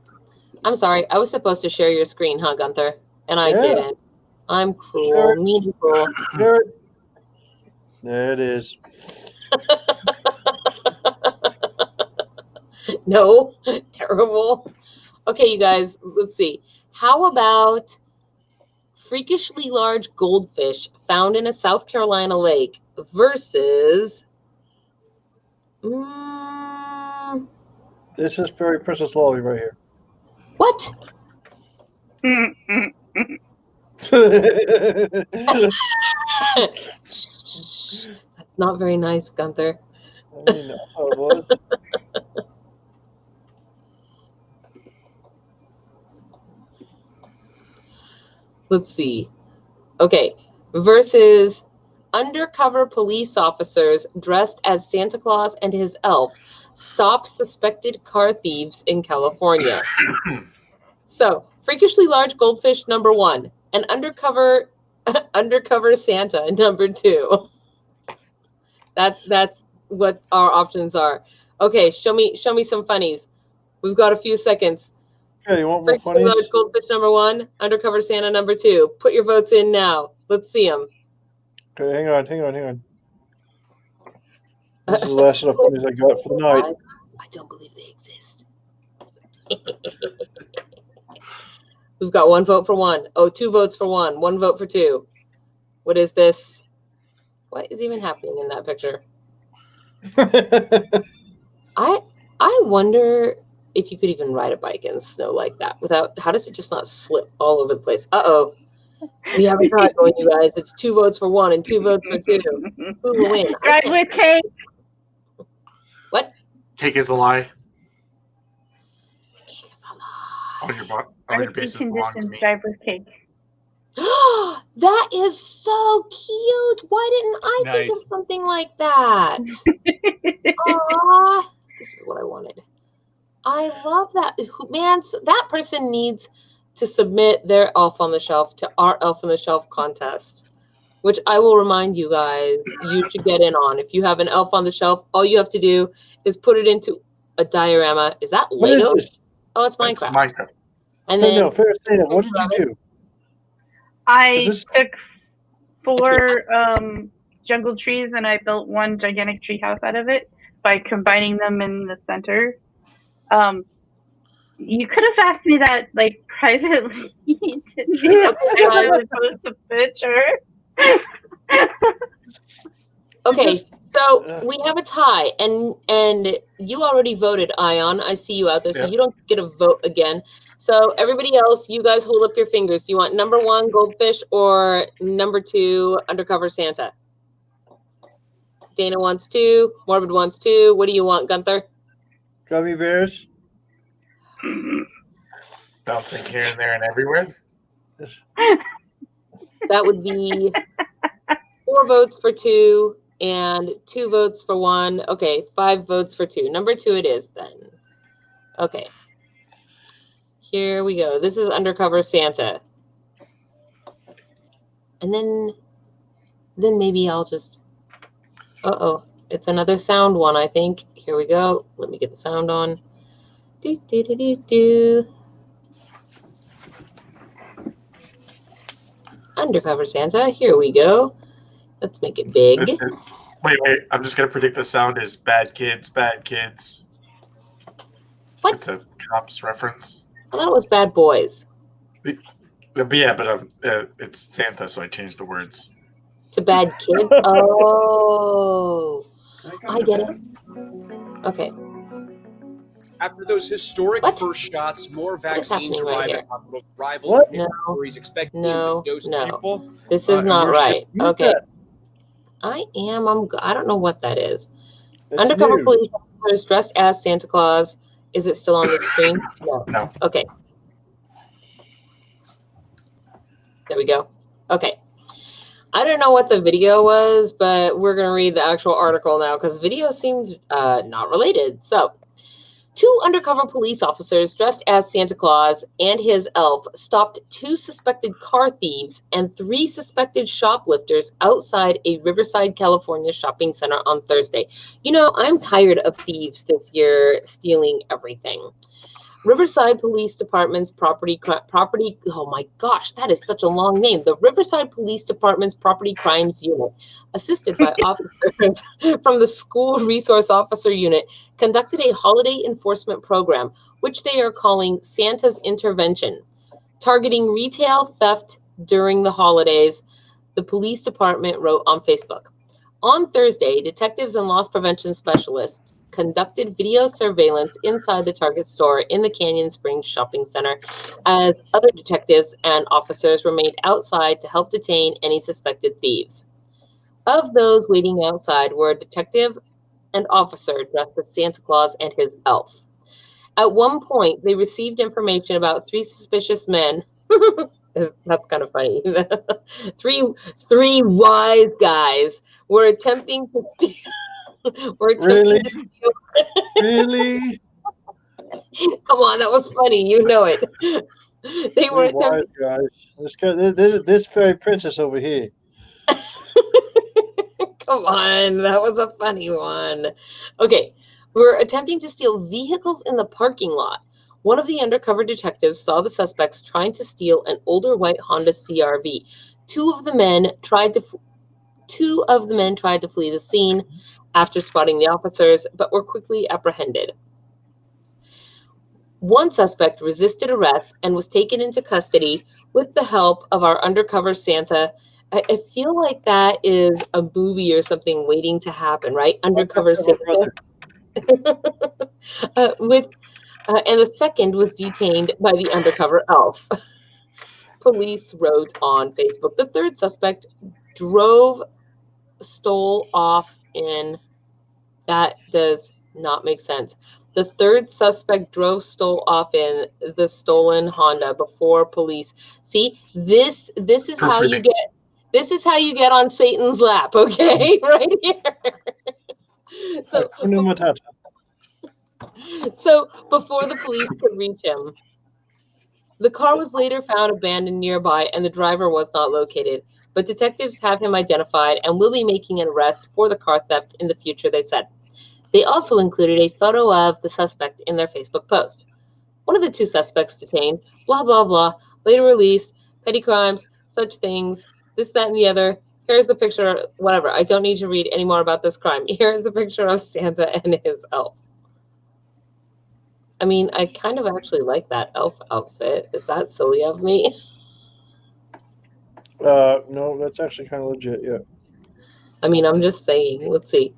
I'm sorry. I was supposed to share your screen, huh, Gunther? And I didn't. I'm cruel. Sure. Mean and cruel. There it is. No. Terrible. Okay, you guys. Let's see. How about freakishly large goldfish found in a South Carolina lake versus This is Fairy Princess Lolly right here. what? That's not very nice, Gunther. I mean, I thought it was. Let's see. Okay. Versus undercover police officers dressed as Santa Claus and his elf stop suspected car thieves in California. So, freakishly large goldfish, number 1. And undercover Santa, number 2. That's what our options are. Okay, show me some funnies. We've got a few seconds. Okay, you want more Freakishly funnies? large goldfish, number 1. Undercover Santa, number 2. Put your votes in now. Let's see them. Okay, hang on. This is the last of the funnies I got for the night. I don't believe they exist. We've got 1 vote for 1. Oh, 2 votes for 1. 1 vote for 2. What is this? What is even happening in that picture? I wonder if you could even ride a bike in snow like that without. How does it just not slip all over the place? Uh-oh. We have a tie going, you guys. It's 2 votes for 1 and 2 votes for 2. Who will win? Drive with cake. What? Cake is a lie. Cake is a lie. On your basis belong to me. Drive with cake. That is so cute. Why didn't I think Nice. of something like that? Aw, this is what I wanted. I love that. Man, that person needs to submit their Elf on the Shelf to our Elf on the Shelf contest, which I will remind you guys you should get in on. If you have an Elf on the Shelf, all you have to do is put it into a diorama. Is that What is Lego? this? Oh, it's It's Minecraft. Minecraft. And then No, Farrah, what did you do? I this- took 4 jungle trees and I built one gigantic tree house out of it by combining them in the center. You could have asked me that like privately. I would post a picture. okay, so we have a tie, and you already voted, Ion. I see you out there, so Yeah. you don't get a vote again. So everybody else, you guys hold up your fingers. Do you want number 1 goldfish or number 2 undercover Santa? Dana wants 2. Morbid wants 2. What do you want, Gunther? Gummy bears. Bouncing here and there and everywhere. That would be 4 votes for 2 and 2 votes for 1. Okay, 5 votes for 2. Number 2 it is then. Okay. Here we go. This is Undercover Santa. And then maybe I'll just... Uh-oh. It's another sound one, I think. Here we go. Let me get the sound on. Do, do, do, do, do. Undercover Santa. Here we go. Let's make it big. Wait. I'm just going to predict the sound is bad kids, bad kids. What? It's a cops reference. I thought it was Bad Boys. But it's Santa, so I changed the words. To Bad Kid? Oh. I get it. Okay. After those historic first shots, more vaccines arrive at hospital arrival. What? No. Expecting No. to dose No. people. This is not right. Okay. that. I don't know what that is. That's Undercover new. police officers dressed as Santa Claus. Is it still on the screen? No. No. Okay. There we go. Okay. I don't know what the video was, but we're going to read the actual article now because video seems not related. So, 2 undercover police officers dressed as Santa Claus and his elf stopped 2 suspected car thieves and 3 suspected shoplifters outside a Riverside, California shopping center on Thursday. You know, I'm tired of thieves this year stealing everything. Riverside Police Department's oh my gosh, that is such a long name. The Riverside Police Department's Property Crimes Unit, assisted by officers from the School Resource Officer Unit, conducted a holiday enforcement program, which they are calling Santa's Intervention, targeting retail theft during the holidays, the police department wrote on Facebook. On Thursday, detectives and loss prevention specialists conducted video surveillance inside the Target store in the Canyon Springs shopping center as other detectives and officers remained outside to help detain any suspected thieves. Of those waiting outside were a detective and officer dressed as Santa Claus and his elf. At one point, they received information about 3 suspicious men. That's kind of funny. three wise guys were attempting to steal. Really? Really? Come on, that was funny. You know it. They were attempting. Guys. This fairy princess over here. Come on, that was a funny one. Okay, we're attempting to steal vehicles in the parking lot. One of the undercover detectives saw the suspects trying to steal an older white Honda CR-V. Two of the men tried to flee the scene after spotting the officers, but were quickly apprehended. One suspect resisted arrest and was taken into custody with the help of our undercover Santa. I feel like that is a movie or something waiting to happen, right? Undercover Santa. And the second was detained by the undercover elf. Police wrote on Facebook. The third suspect stole off in... That does not make sense. The third suspect stole off in the stolen Honda before police. See, this is how you get... This is how you get on Satan's lap, okay? Right here. So before the police could reach him, The car was later found abandoned nearby and the driver was not located, but detectives have him identified and will be making an arrest for the car theft in the future, they said. They also included a photo of the suspect in their Facebook post. One of the 2 suspects detained, blah, blah, blah, later released, petty crimes, such things, this, that, and the other. Here's the picture, whatever. I don't need to read any more about this crime. Here's the picture of Santa and his elf. I mean, I kind of actually like that elf outfit. Is that silly of me? No, that's actually kind of legit, yeah. I mean, I'm just saying. Let's see.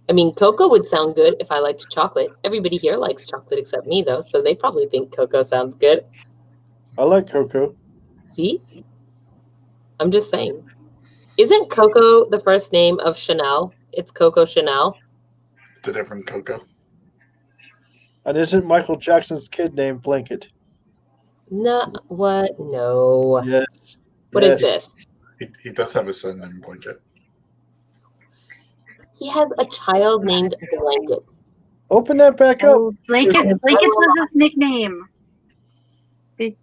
I mean, cocoa would sound good if I liked chocolate. Everybody here likes chocolate except me, though, so they probably think cocoa sounds good. I like cocoa. See? I'm just saying. Isn't Coco the first name of Chanel? It's Coco Chanel. It's a different Coco. And isn't Michael Jackson's kid named Blanket? No, what? No. Yes. What is this? He does have a son named Blanket. He has a child named Blanket. Open that back up. Blanket was his nickname. Because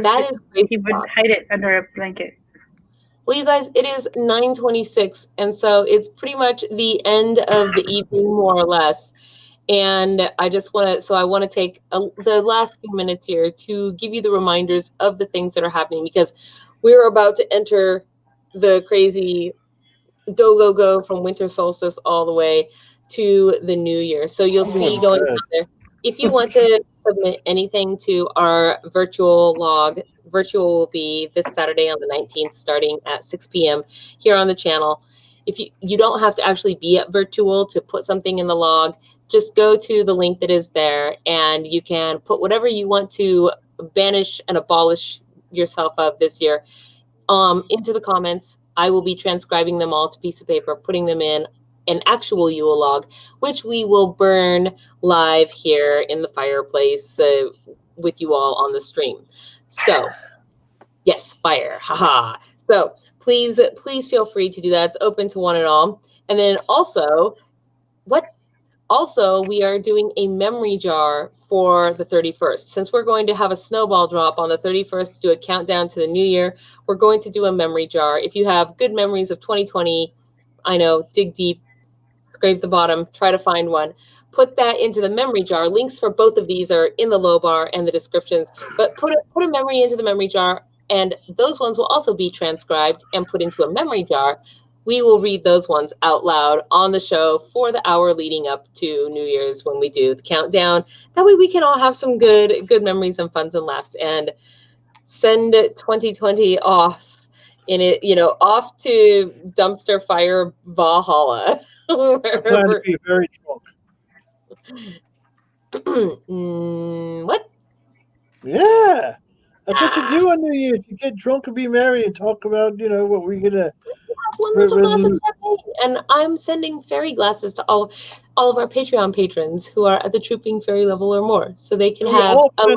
that is he would hide it under a blanket. Well, you guys, it is 9:26, and so it's pretty much the end of the evening, more or less. And I just want to, I want to take the last few minutes here to give you the reminders of the things that are happening, because we're about to enter the crazy go from winter solstice all the way to the new year. So you'll see going on there. If you want to submit anything to our virtual log, virtual will be this Saturday on the 19th, starting at 6 p.m. here on the channel. If you don't have to actually be at virtual to put something in the log, just go to the link that is there and you can put whatever you want to banish and abolish yourself of this year into the comments. I will be transcribing them all to piece of paper, putting them in an actual Yule log, which we will burn live here in the fireplace with you all on the stream. So, yes, fire, haha. So please feel free to do that. It's open to one and all. And then also, we are doing a memory jar for the 31st. Since we're going to have a snowball drop on the 31st to do a countdown to the new year, we're going to do a memory jar. If you have good memories of 2020, I know, dig deep, scrape the bottom, try to find one. Put that into the memory jar. Links for both of these are in the low bar and the descriptions. But put a memory into the memory jar, and those ones will also be transcribed and put into a memory jar. We will read those ones out loud on the show for the hour leading up to New Year's when we do the countdown. That way we can all have some good memories and funs and laughs and send 2020 off in it, off to dumpster fire Valhalla. I plan to be very drunk. What? Yeah. That's what you do on New Year's. You get drunk and be merry and talk about, what we're going to... One little glass of champagne. And I'm sending fairy glasses to all of our Patreon patrons who are at the trooping fairy level or more. So they can have a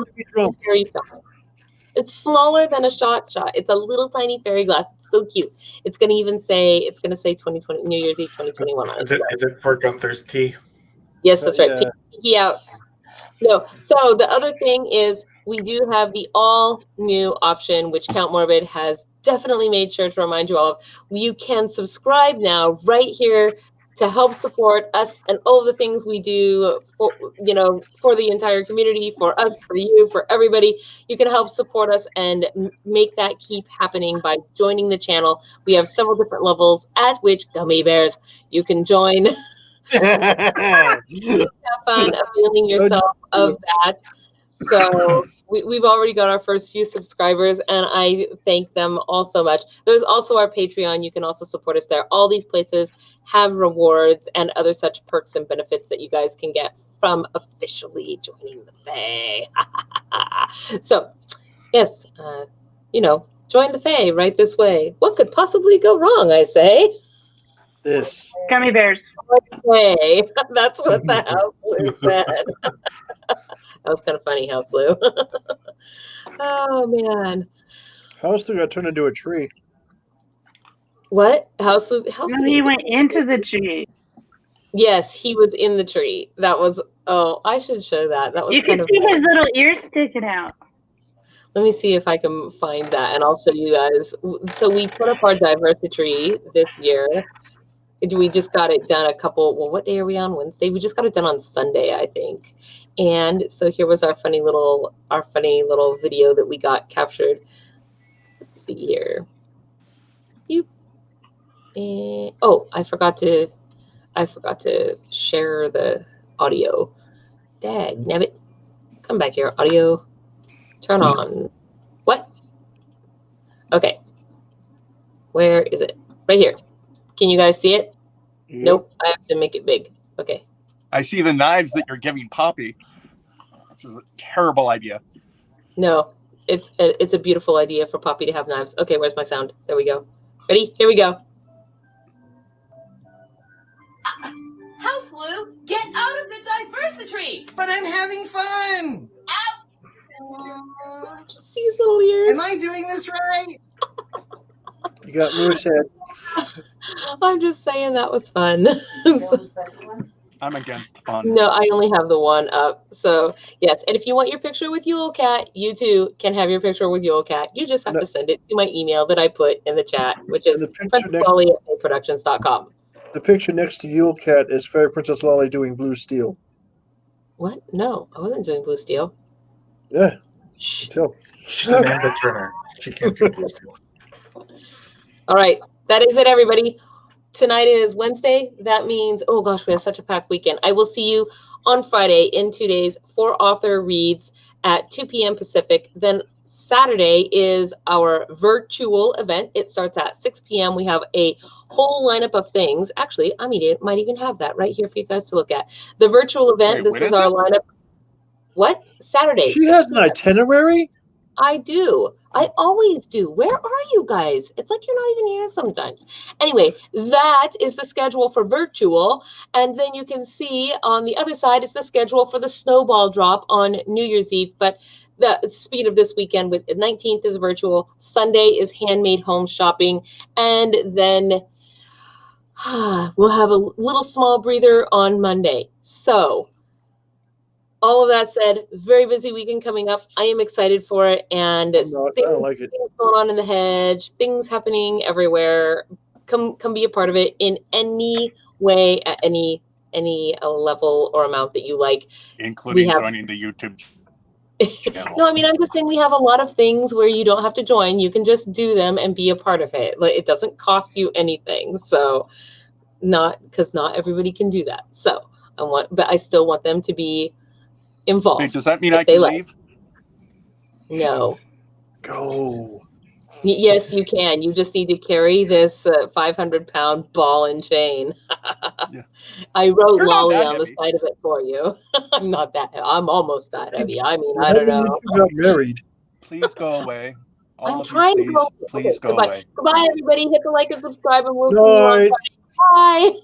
fairy shot. It's smaller than a shot. It's a little tiny fairy glass. It's so cute. It's going to say 2020, New Year's Eve 2021 on it. Is it for Gunther's tea? Yes, that's right. Pinky out. No. So the other thing is we do have the all new option, which Count Morbid has definitely made sure to remind you all of. You can subscribe now right here to help support us and all of the things we do for, for the entire community, for us, for you, for everybody. You can help support us and make that keep happening by joining the channel. We have several different levels at which gummy bears you can join. Have fun availing yourself of that. So we've already got our first few subscribers, and I thank them all so much. There's also our Patreon. You can also support us there. All these places have rewards and other such perks and benefits that you guys can get from officially joining the FAE. So, yes, join the FAE right this way. What could possibly go wrong, I say? This. Gummy bears. Okay, that's what the house Lou said. That was kind of funny, House Lou. Oh man, House Lou got turned into a tree. What? House Lou? No, he went into the tree. Yes, he was in the tree. That was, oh, I should show that. That was You kind can of see fun. his little ears sticking out. Let me see if I can find that, and I'll show you guys. So we put up our diversity tree this year. We just got it done well, what day are we on? Wednesday? We just got it done on Sunday, I think. And so here was our funny little video that we got captured. Let's see here. And, oh, I forgot to share the audio. Dagnabbit. Come back here, audio. Turn on. What? Okay. Where is it? Right here. Can you guys see it? Yep. Nope. I have to make it big. Okay. I see the knives that you're giving Poppy. This is a terrible idea. No, it's a beautiful idea for Poppy to have knives. Okay, where's my sound? There we go. Ready? Here we go. House Lou, get out of the diversity tree! But I'm having fun! Out! See his little ears. Am I doing this right? You got moose head. I'm just saying that was fun. I'm against fun. No, I only have the one up. So, yes. And if you want your picture with Yule Cat, you too can have your picture with Yule Cat. You just have to send it to my email that I put in the chat, which is princesslolly@productions.com. The picture next to Yule Cat is Fairy Princess Lolly doing blue steel. What? No, I wasn't doing blue steel. Yeah. Shh. She's an amber turner. She can't do blue steel. All right. That is it, everybody. Tonight is Wednesday. That means, oh gosh, we have such a packed weekend. I will see you on Friday in 2 days for author reads at 2 p.m. Pacific. Then Saturday is our virtYULE event. It starts at 6 p.m. We have a whole lineup of things. Actually, I might even have that right here for you guys to look at. The virtYULE event, this is our lineup. What? Saturday. She has an itinerary? I do. I always do. Where are you guys? It's like you're not even here sometimes. Anyway, that is the schedule for virtYULE. And then you can see on the other side is the schedule for the SnowBall drop on New Year's Eve. But the speed of this weekend with the 19th is virtYULE. Sunday is handmade home shopping. And then we'll have a little small breather on Monday. So all of that said, very busy weekend coming up. I am excited for it, and I don't like it. Things going on in the hedge, things happening everywhere. Come be a part of it in any way, at any level or amount that you like. Including joining the YouTube channel. No, I mean, I'm just saying we have a lot of things where you don't have to join. You can just do them and be a part of it. Like, it doesn't cost you anything. So not everybody can do that. So but I still want them to be involved. Wait, does that mean I can leave? No. Go. Yes, you can. You just need to carry this 500-pound ball and chain. Yeah. I wrote You're Lolly not on the heavy. side of it for you. I'm not that. I'm almost that heavy. I mean, I don't know. You got married. Please go away. All I'm of you, trying to go. please go Goodbye. away. Goodbye, everybody. Hit the like and subscribe, and we'll see you on Night. Friday. Bye.